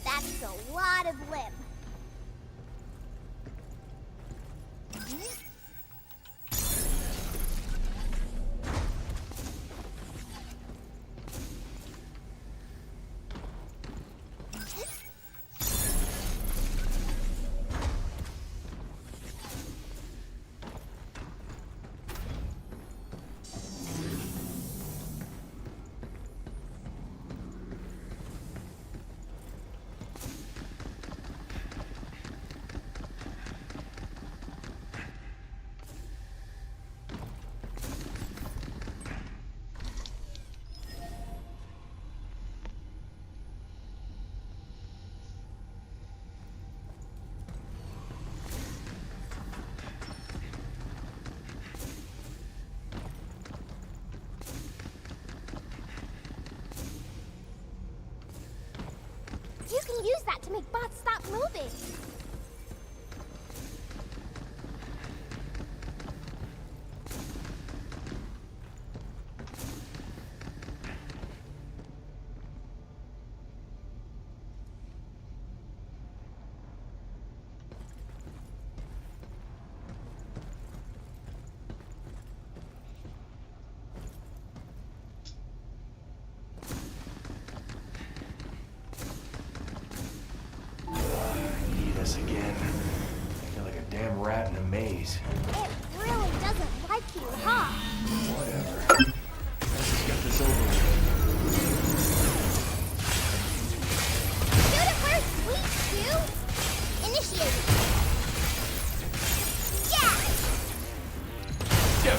That's a lot of limb.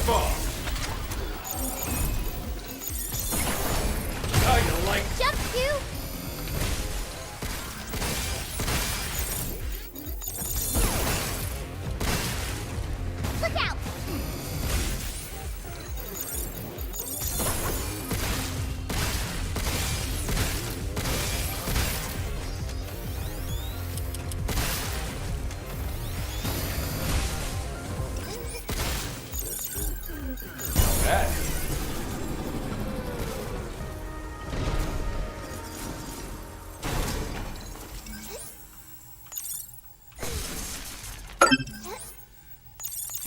bomb! How you like...
Jump to... Look out!
That.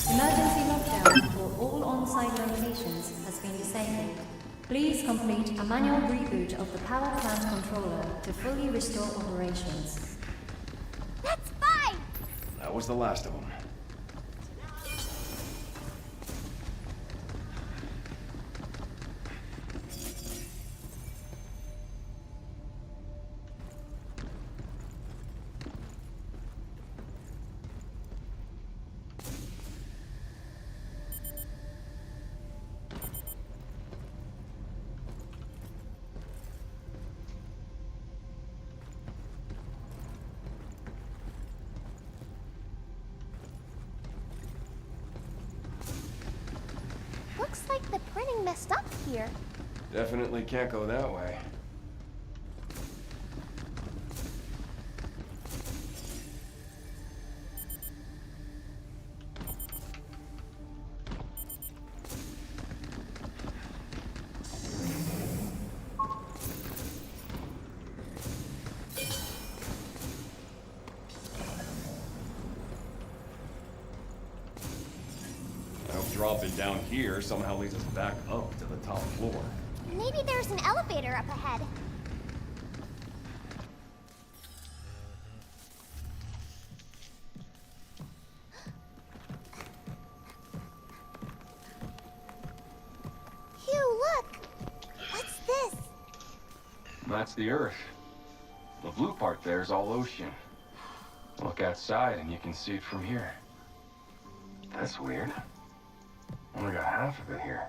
Emergency lockdown for all on-site locations has been disabled. Please complete a manual reboot of the power plant controller to fully restore operations.
That's fine!
That was the last of them.
Looks like the printing messed up here.
Definitely can't go that way. I hope dropping down here somehow leads us back up to the top floor.
Maybe there's an elevator up ahead. Hugh, look! What's this?
That's the Earth. The blue part there is all ocean. Look outside and you can see it from here. That's weird. Only got half of it here.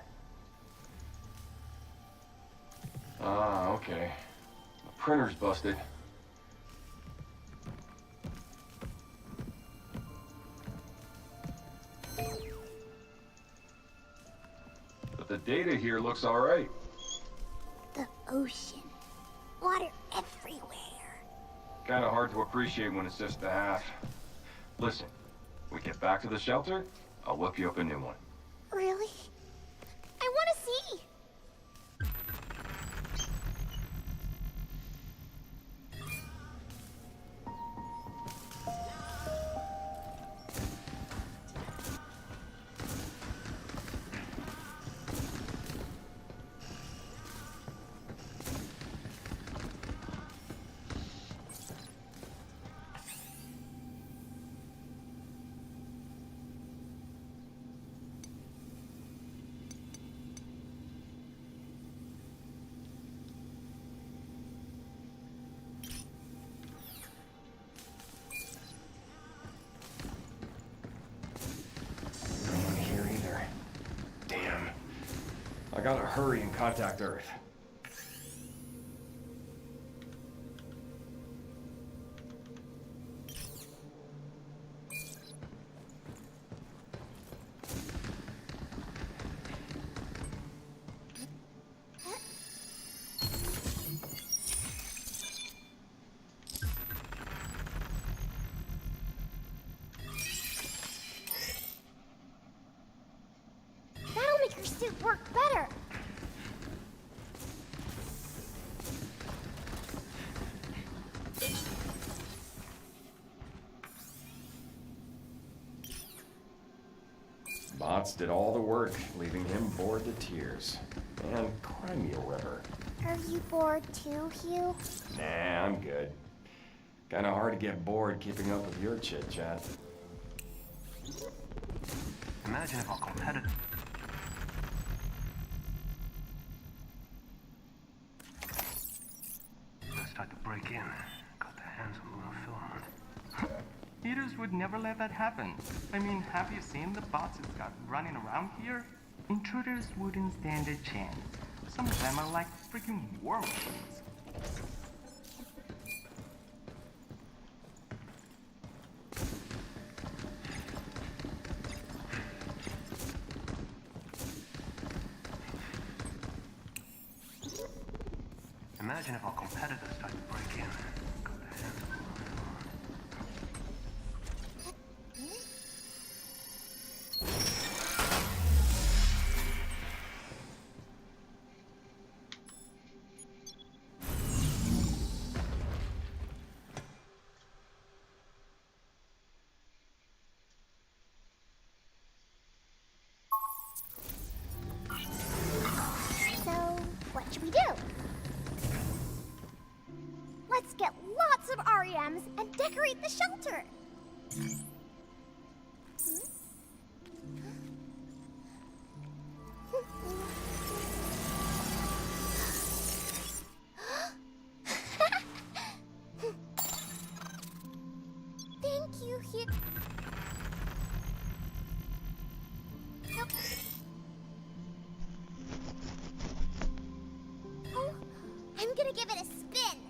Ah, okay. The printer's busted. But the data here looks all right.
The ocean. Water everywhere.
Kind of hard to appreciate when it's just the half. Listen, we get back to the shelter, I'll whip you up a new one.
Really? I want to see!
I gotta hurry and contact Earth.
That'll make your suit work better.
Bots did all the work, leaving him bored to tears. And cry me a river.
Are you bored too, Hugh?
Nah, I'm good. Kinda hard to get bored keeping up with your chit-chat.
Imagine if our competitor... Let's start to break in. Got their hands on lunar filament. It Intruders would never let that happen. I mean, have you seen the bots it's got running around here? Intruders wouldn't stand a chance. Some of them are like freaking war machines. Imagine if our competitors tried to break in. Got their hands full.
So, what should we do? Let's get lots of REMs and decorate the shelter. Thank you, here. Oh, I'm gonna give it a spin.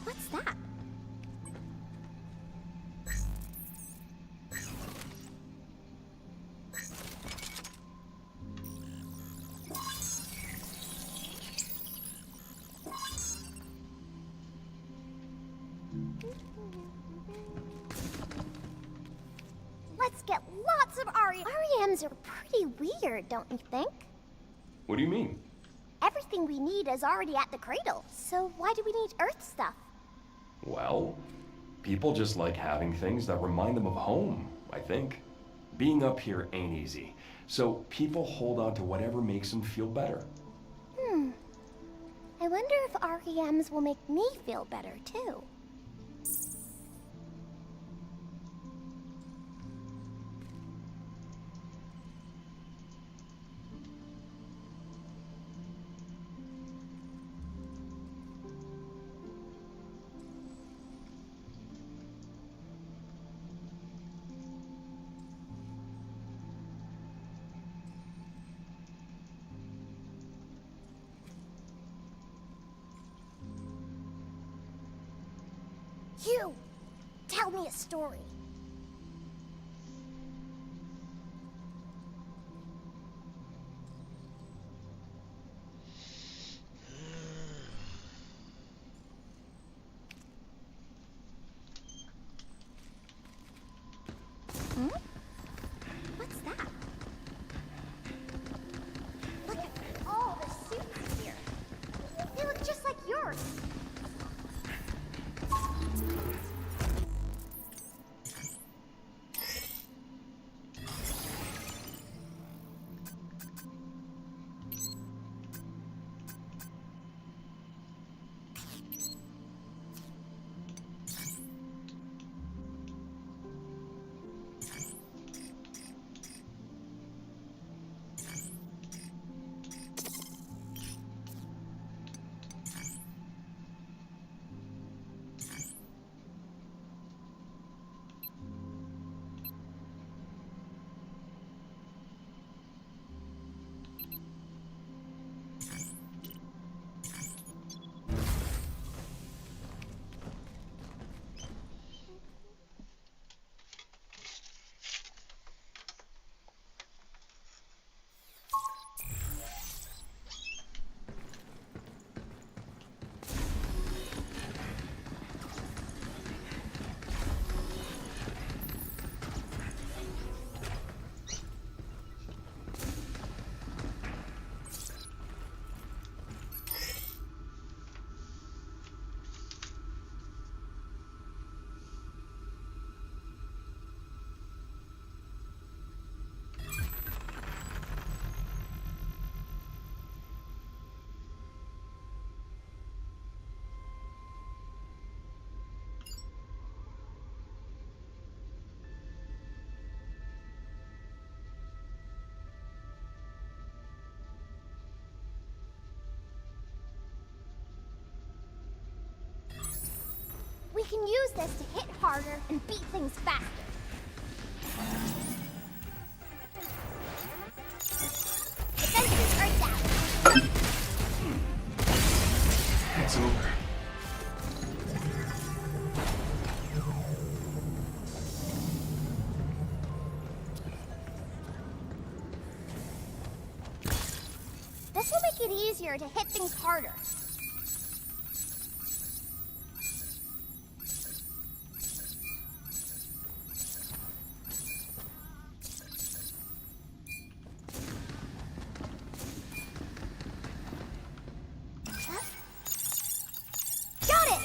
What's that? Let's get lots of REMs are pretty weird, don't you think?
What do you mean?
Everything we need is already at the cradle, so why do we need Earth stuff?
Well, people just like having things that remind them of home, I think. Being up here ain't easy, so people hold on to whatever makes them feel better.
I wonder if REMs will make me feel better, too. You! Tell me a story. What's that? Look at all the suits here. They look just like yours. can use this to hit harder and beat things faster. Defenses are down.
It's over.
This will make it easier to hit things harder. Got it!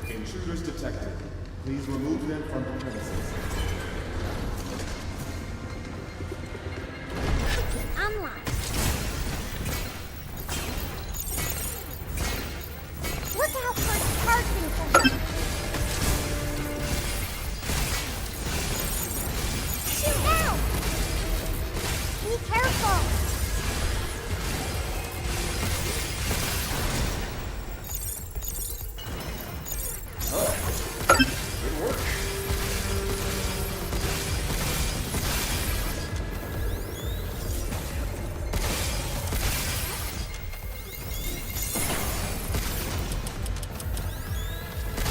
Intruders detected. Please remove them from the premises.
Online. Look out for charging things. Shoot now! Be careful!
Good work.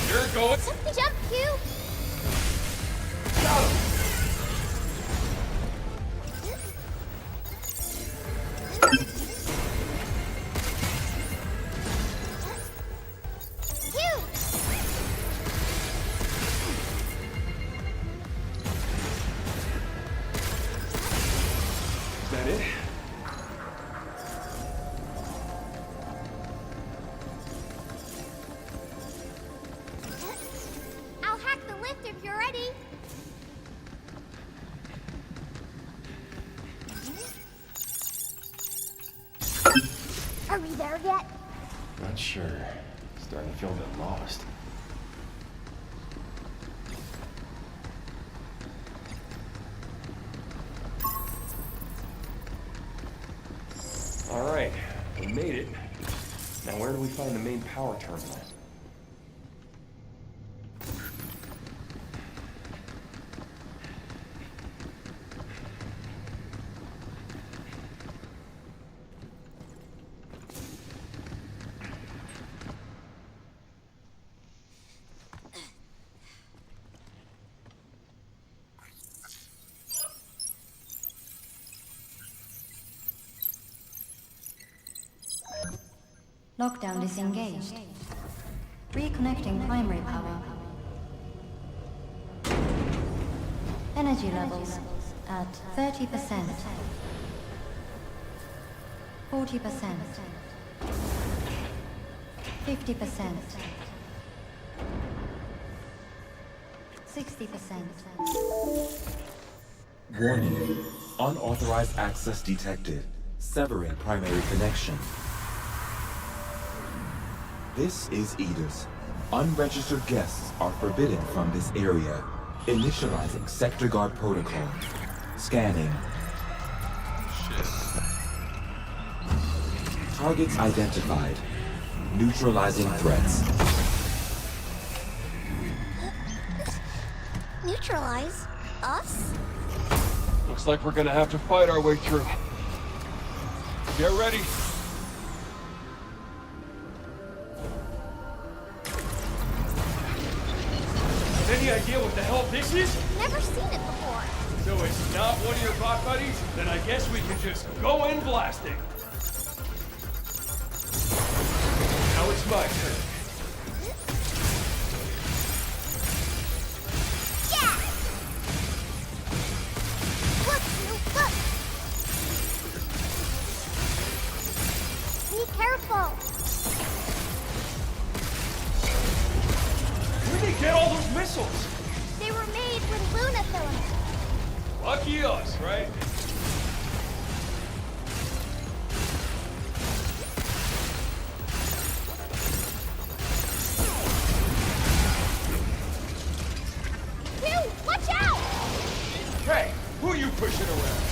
You're going.
Jump, Q!
Got him.
Q!
Is that it?
I'll hack the lift if you're ready. Are we there yet?
Not sure. Starting to feel a bit lost. All right, we made it. Now where do we find the main power terminal?
Lockdown disengaged. Reconnecting primary power. Energy levels at 30%. 40%. 50%. 60%.
Warning. Unauthorized access detected. Severing primary connection. This is Edis. Unregistered guests are forbidden from this area. Initializing sector guard protocol. Scanning. Targets identified. Neutralizing threats.
Neutralize? Us?
Looks like we're gonna have to fight our way through. Get ready. Any idea what the hell this is?
Never seen it before.
So it's not one of your bot buddies? Then I guess we can just go in blasting. Now it's my turn.
Yeah! Look, Snoop, look! Be careful!
Where'd they get all those missiles?
They were made with Luna filament.
Lucky us, right?
Watch out!
Hey, who are you pushing around?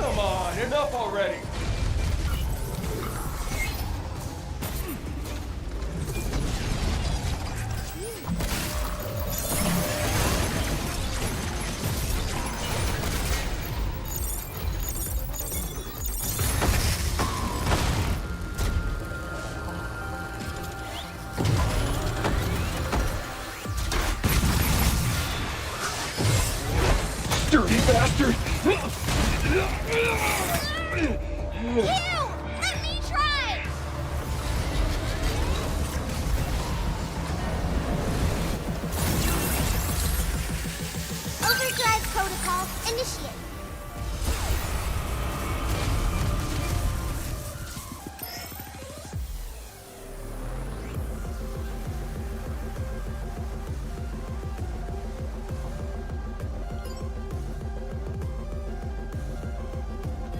Come on, enough already!
Dirty bastard!
Let me try! Overdrive protocol initiate.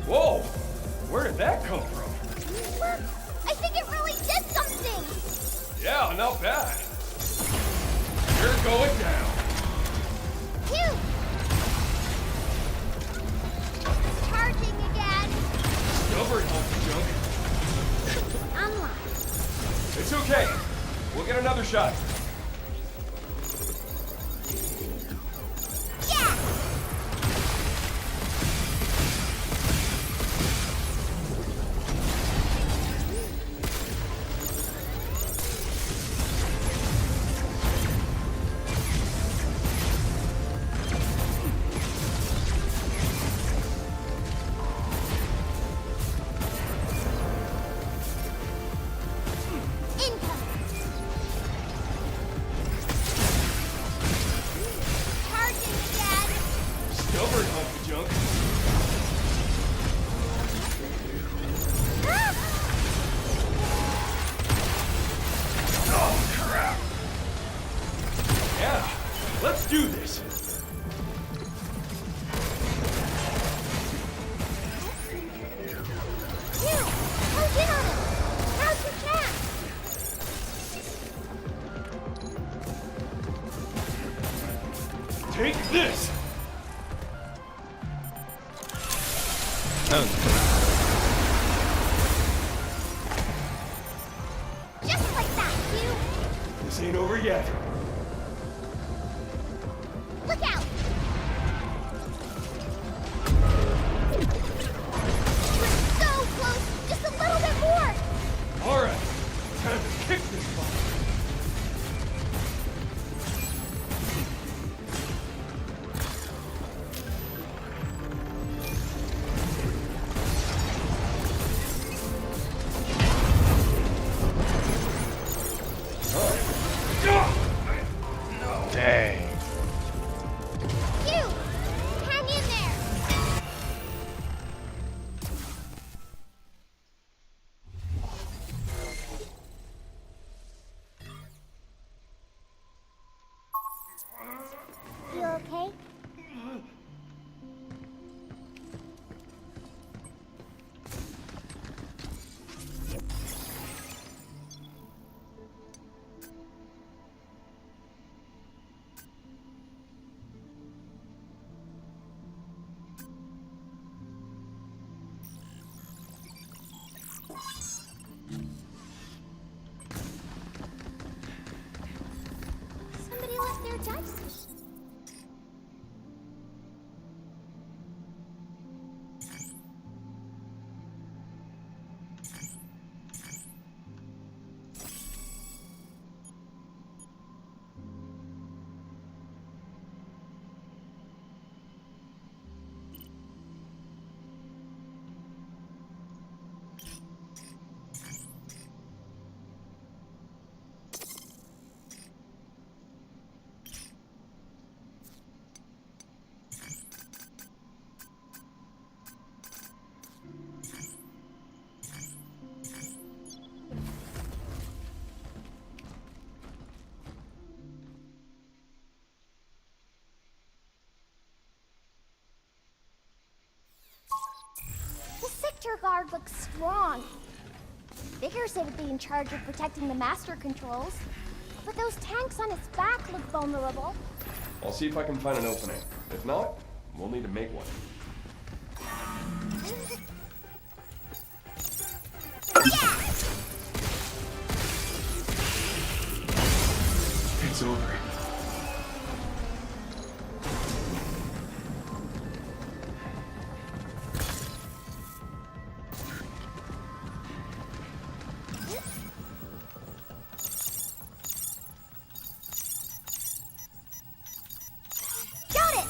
Whoa! Where did that come from?
Look! I think it really did something!
Yeah, not bad. You're going down.
Phew! Charging again.
Stubborn hunk of junk.
Online.
It's okay. We'll get another shot.
Yeah!
Stubborn hunk of junk. Oh, crap. Yeah, let's do this.
Close in on him! Now's your chance!
Take this.
Just like that, you!
This ain't over yet.
Look out! We're so close! Just a little bit more!
All right, time to kick this ball.
Dang.
You! Hang in there! You okay? Somebody left their dice. The sector guard looks strong. Figures it would be in charge of protecting the master controls. But those tanks on its back look vulnerable.
I'll see if I can find an opening. If not, we'll need to make one.
It's over.
Got it!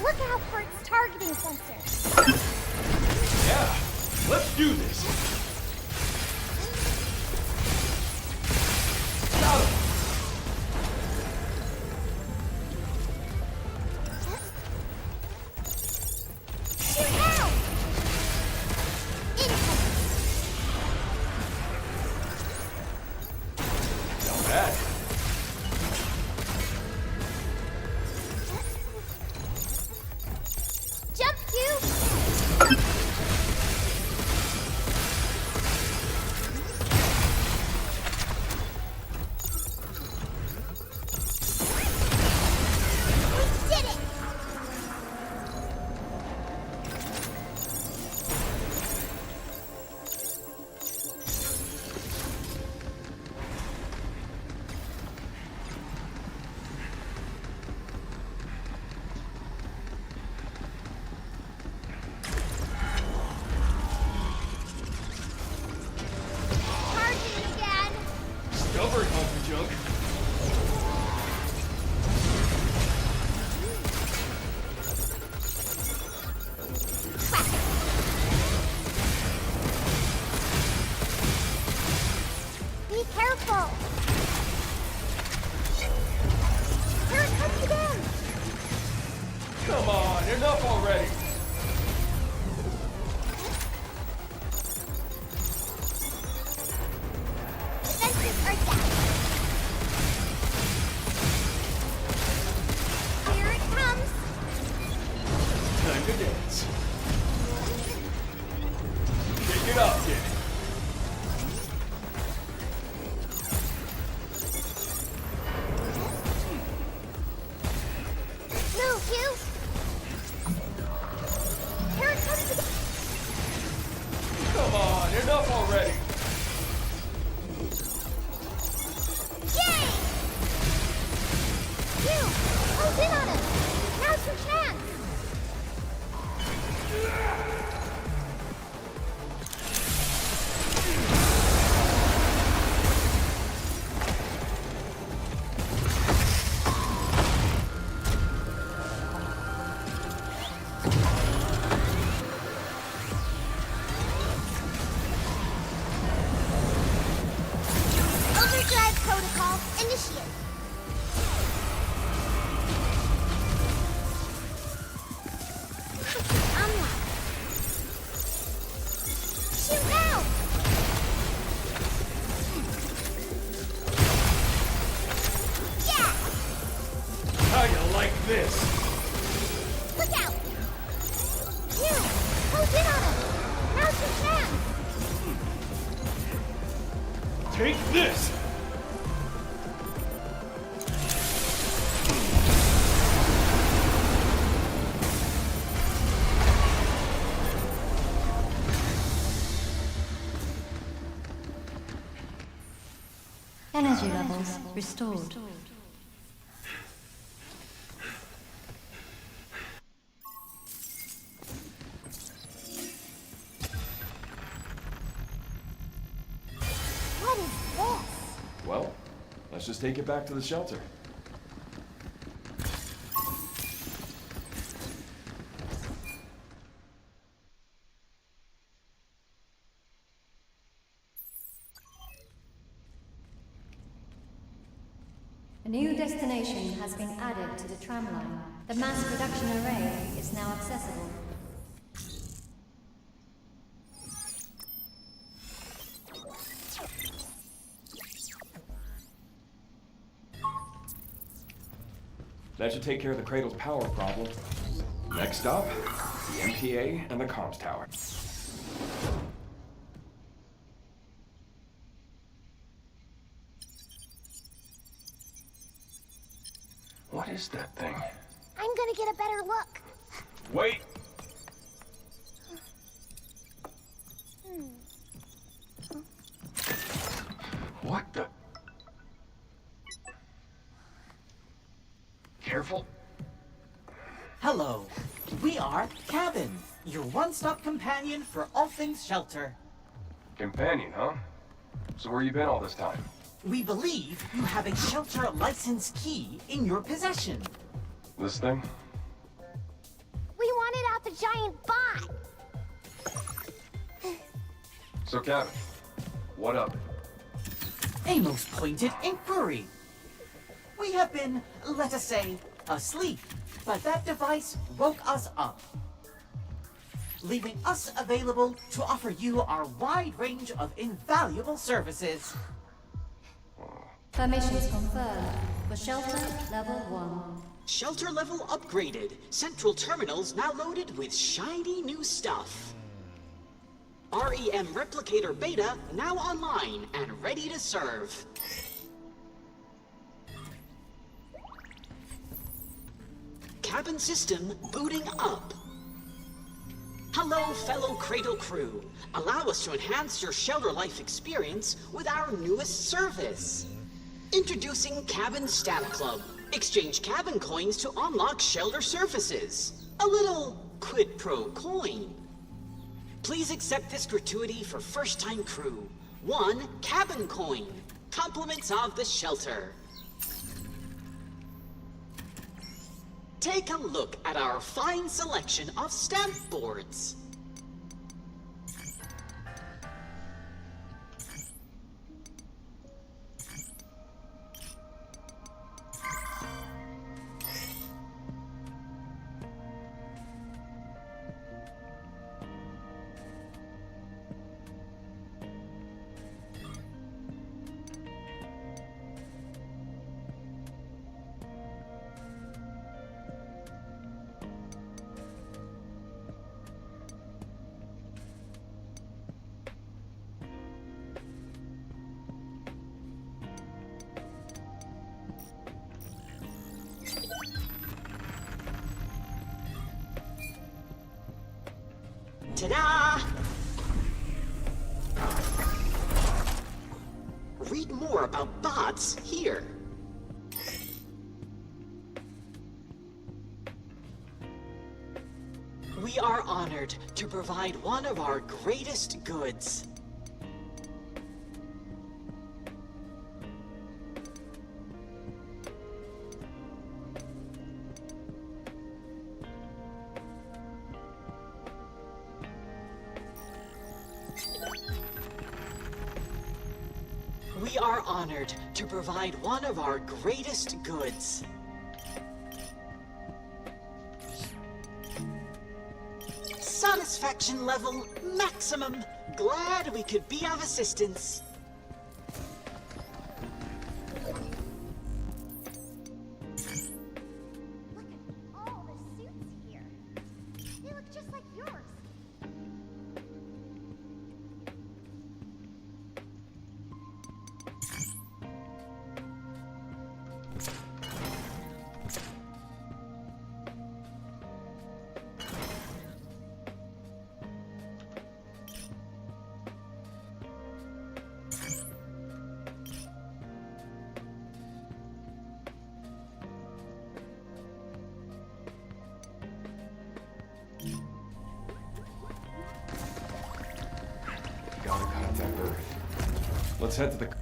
Look out for its targeting sensor.
Yeah, let's do this. Got him.
Shoot now!
Not bad.
Jump, Q! We did it! Charging again!
Stubborn hunk of junk.
Be careful! Here it comes again!
Come on, enough already.
Defenses are down. Here it comes!
Time to dance. Pick it up, kid.
Move, you! Here it comes again!
Come on, enough already.
Yay! You! Close in on us! Now's your chance! Overdrive protocol initiate. Unlock. Shoot now! Yeah!
How you like this?
Look out! You! Close in on him! Now's your chance!
Take this!
Energy levels restored.
What is this?
Well, let's just take it back to the shelter.
A new destination has been added to the tramline. The mass production array is now accessible.
That should take care of the cradle's power problem. Next stop, the MPA and the comms tower.
is that thing?
I'm gonna get a better look.
Wait! What the? Careful.
Hello. We are Cabin, your one-stop companion for all things shelter.
Companion, huh? So where you been all this time?
We believe you have a shelter license key in your possession.
This thing?
We wanted out the giant bot.
So, Cabin, what of it?
A most pointed inquiry. We have been, let us say, asleep, but that device woke us up, leaving us available to offer you our wide range of invaluable services.
Permissions confirmed for shelter level 1.
Shelter level upgraded. Central terminals now loaded with shiny new stuff. REM Replicator Beta now online and ready to serve. Cabin system booting up. Hello, fellow Cradle crew. Allow us to enhance your shelter life experience with our newest service. Introducing Cabin Stat Club. Exchange cabin coins to unlock shelter services. A little quid pro coin. Please accept this gratuity for first-time crew. 1 cabin coin. Compliments of the shelter. Take a look at our fine selection of stamp boards. Ta-da! Read more about bots here. We are honored to provide one of our greatest goods. We are honored to provide one of our greatest goods. Satisfaction level maximum. Glad we could be of assistance.
All the suits here. They look just like yours.
Gotta contact Earth. Let's head to the...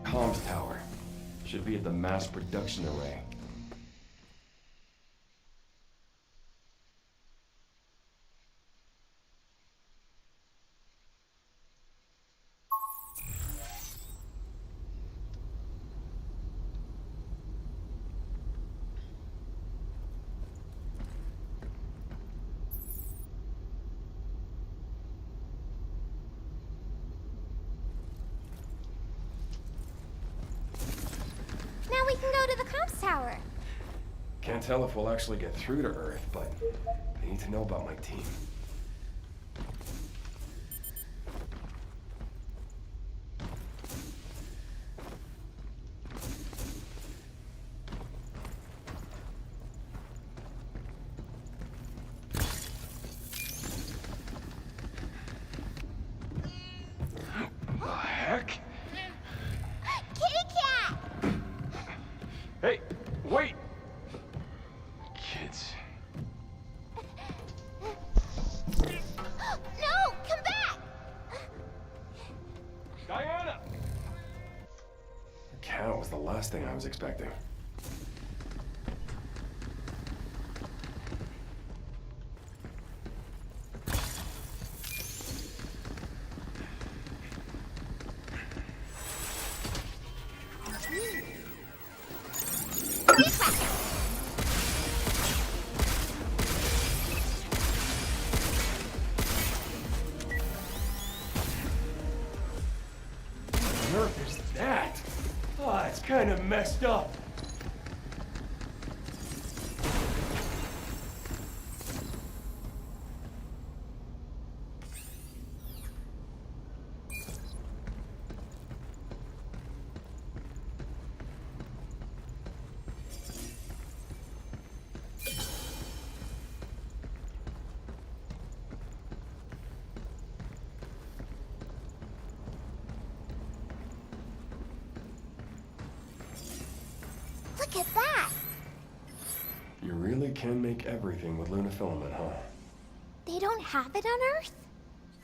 comms tower. Should be at the mass production array.
can go to the comms tower.
Can't tell if we'll actually get through to Earth, but I need to know about my team.
The heck?
Kitty cat!
Hey, wait! Kids.
No, come back!
Diana!
A cat was the last thing I was expecting.
What on earth is that? Ah, it's kind of messed up.
Look at that!
You really can make everything with lunafilament, huh?
They don't have it on Earth?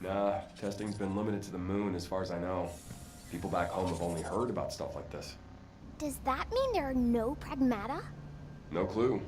Nah, testing's been limited to the moon as far as I know. People back home have only heard about stuff like this.
Does that mean there are no Pragmata?
No clue.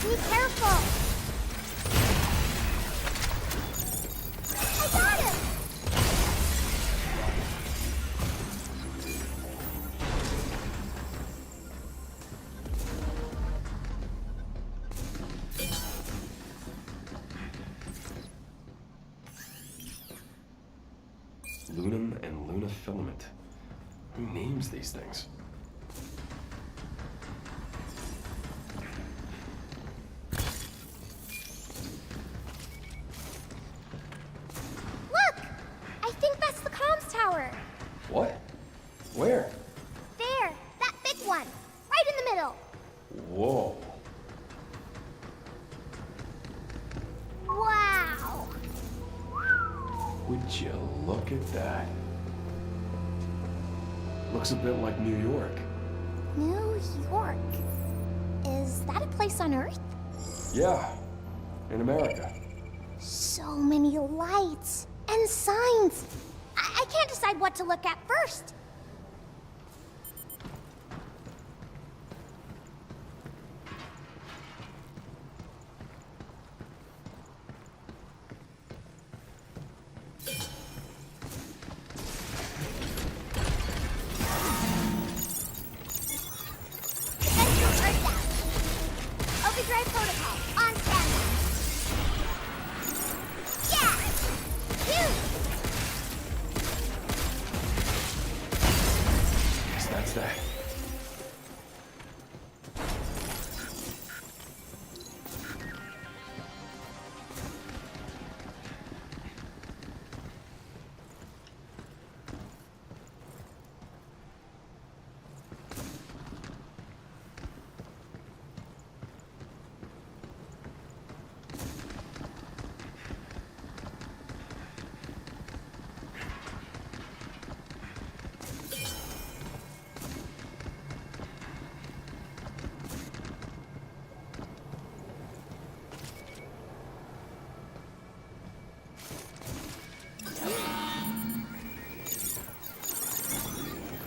Be careful! I got him!
Lunum and lunafilament. Who names these things?
Look! I think that's the comms tower.
What? Where?
There, that big one. Right in the middle.
Whoa.
Wow!
Would you look at that? Looks a bit like New York.
New York. Is that a place on Earth?
Yeah, in America.
So many lights and signs. I can't decide what to look at first. Adventure Earth out. Overdrive protocol on standby. Yeah! You!
Guess that's that.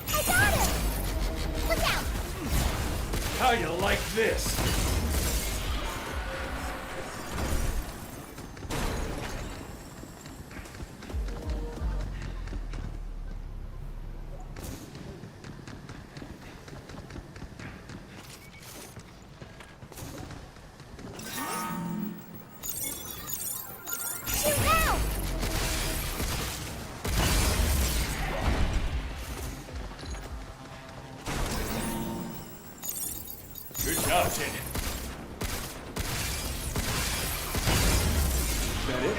I got him! Look out!
How you like this? That's it. Is that it?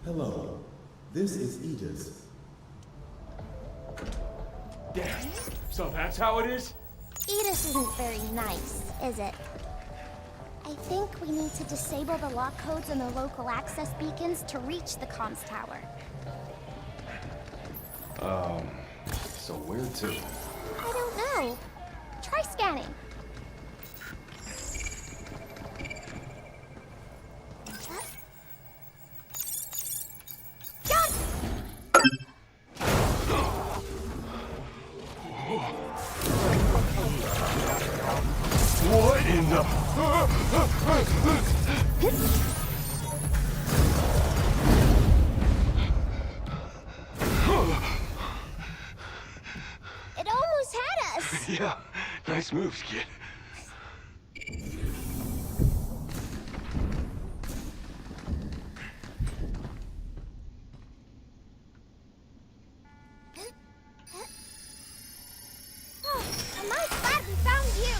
Hello, this is Edith.
Damn. So that's how it is?
Edis isn't very nice, is it? I think we need to disable the lock codes and the local access beacons to reach the comms tower.
So where to?
I don't know. Try scanning.
What in the...
It almost had us!
Yeah, nice moves, kid.
Oh, I'm mighty glad we found you!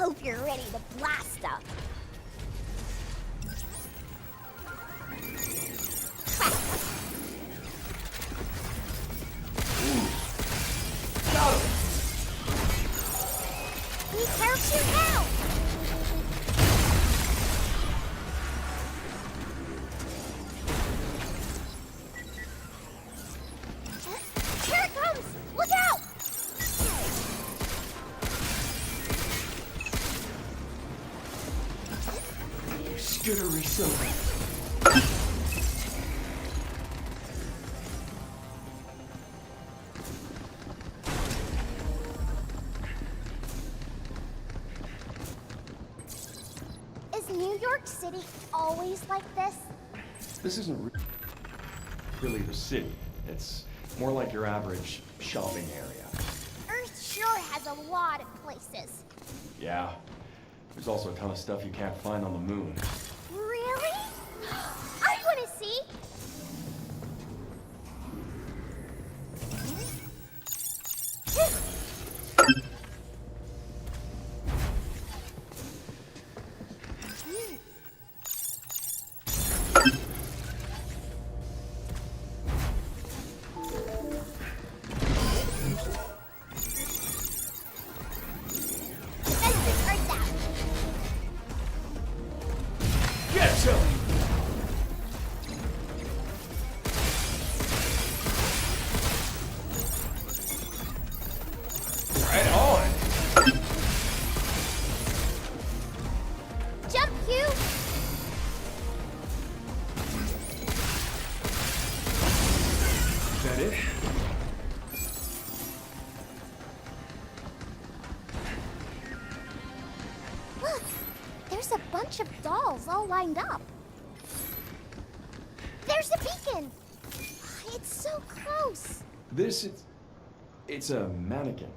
Hope you're ready to blast up.
Got him!
We parachute now! Here it comes! Look out!
Skittery silly.
Is New York City always like this?
This isn't really the city. It's more like your average shopping area.
Earth sure has a lot of places.
Yeah. There's also a ton of stuff you can't find on the moon.
Really? I want to see! Of dolls all lined up. There's the beacon! It's so close!
It's a mannequin.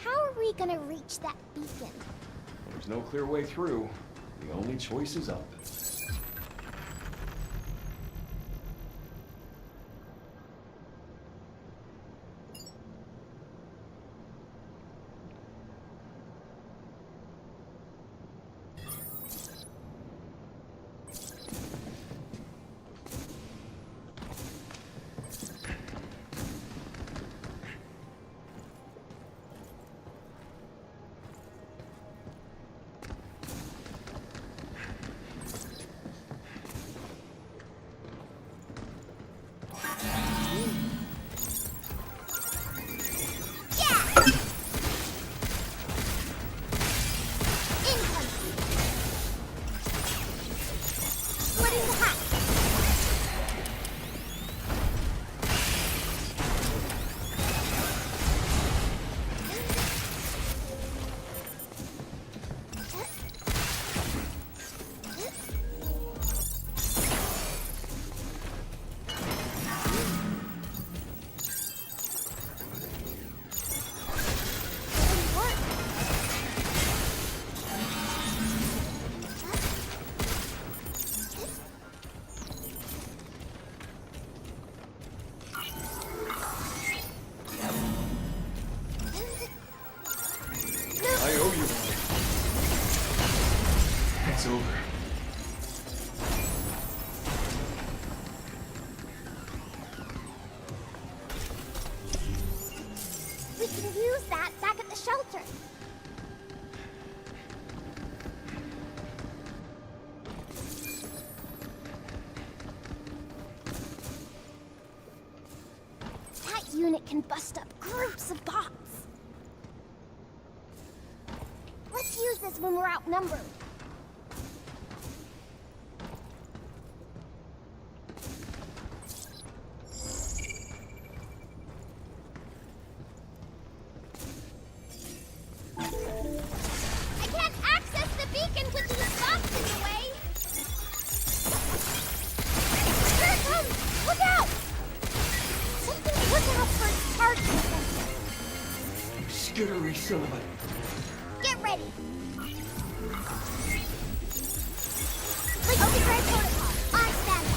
How are we gonna reach that beacon?
There's no clear way through. The only choice is up.
Unit can bust up groups of bots. Let's use this when we're outnumbered. I can't access the beacon with these bots in the way. Here it comes! Look out! Look out for its target sensor.
Skittery silhouette.
Get ready. Like the Great Protocol. On standby.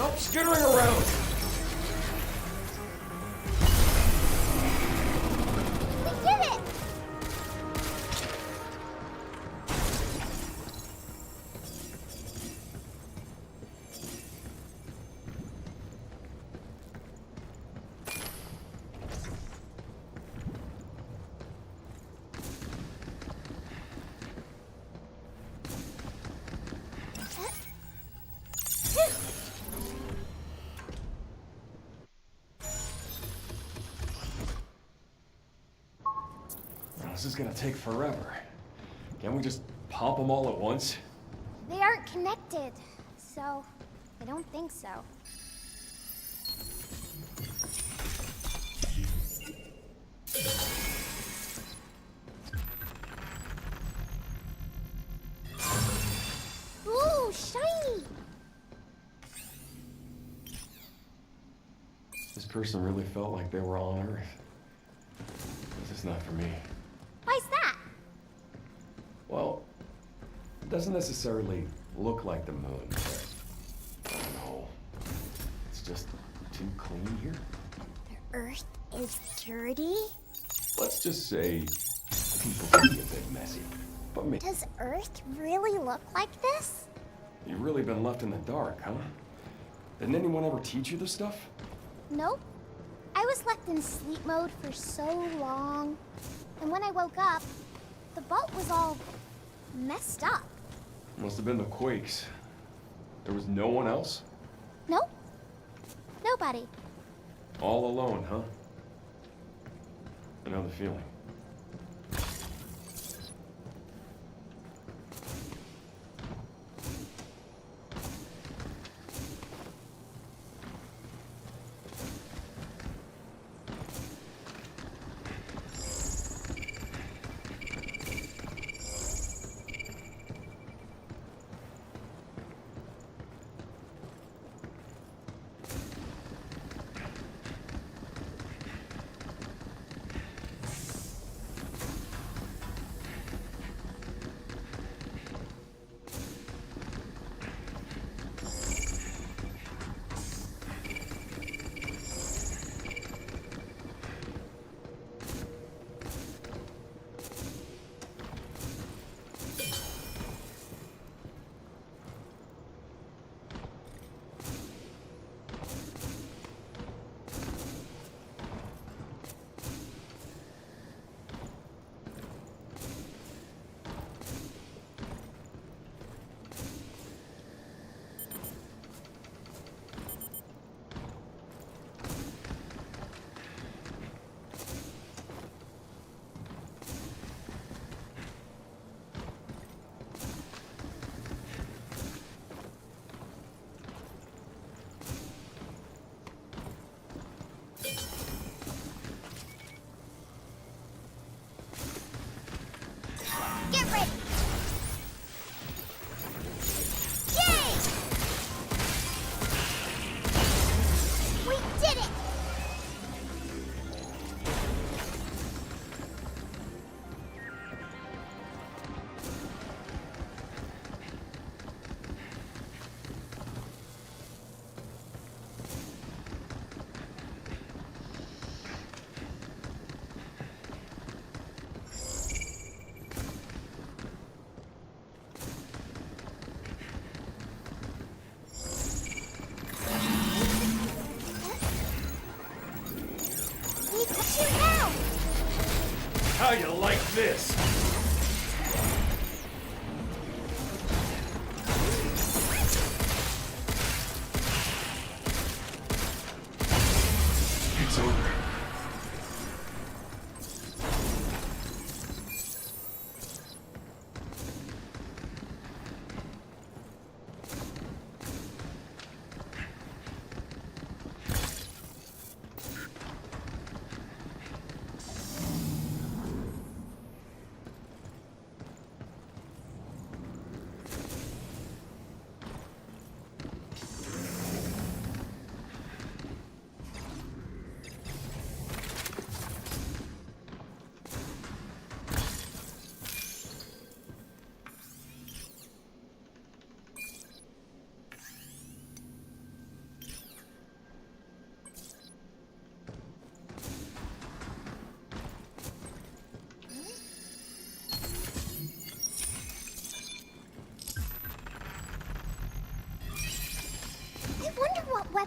Stop skittering around!
We did it!
This is gonna take forever. Can't we just pop them all at once?
They aren't connected, so I don't think so. Ooh, shiny!
This person really felt like they were on Earth. This is not for me.
Why's that?
Well, it doesn't necessarily look like the moon, but I don't know. It's just too clean here.
The Earth is dirty?
Let's just say people can be a bit messy. But me.
Does Earth really look like this?
You've really been left in the dark, huh? Didn't anyone ever teach you this stuff?
Nope. I was left in sleep mode for so long. And when I woke up, the boat was all messed up.
Must have been the quakes. There was no one else?
Nope. Nobody.
All alone, huh? I know the feeling.
Get ready! Yay! We did it! We got you now!
How you like this?
It's over.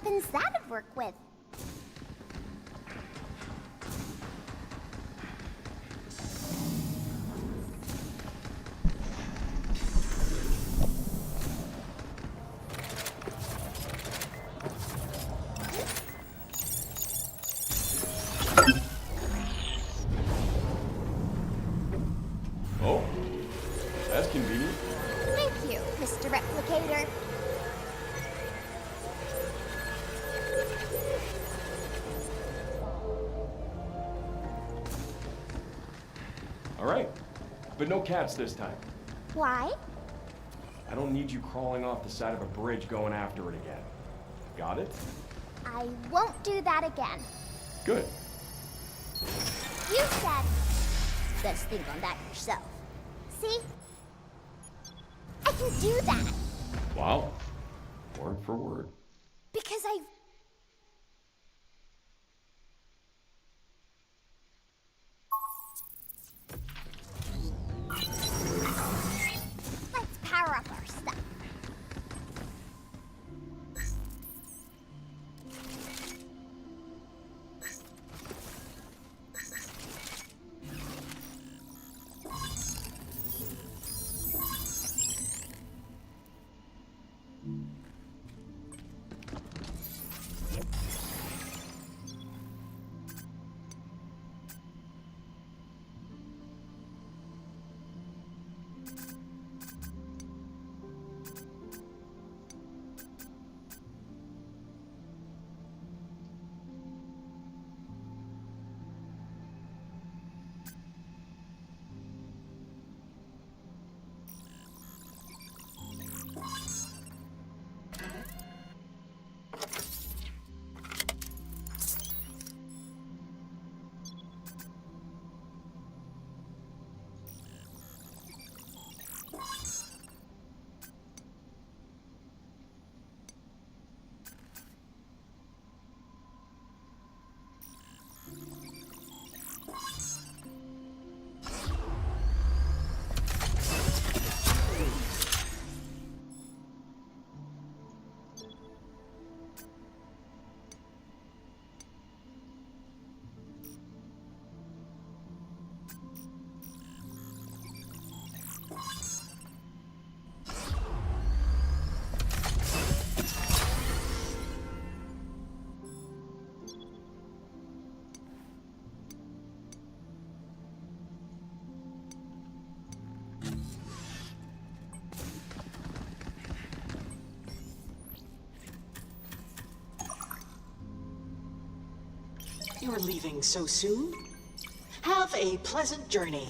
weapons that'd work with.
Oh, that's convenient.
Thank you, Mr. Replicator.
All right, but no cats this time.
Why?
I don't need you crawling off the side of a bridge going after it again. Got it?
I won't do that again.
Good.
You said, best think on that yourself. See? I can do that.
Wow. Word for word.
Because I've... Let's power up our stuff.
You're leaving so soon? Have a pleasant journey.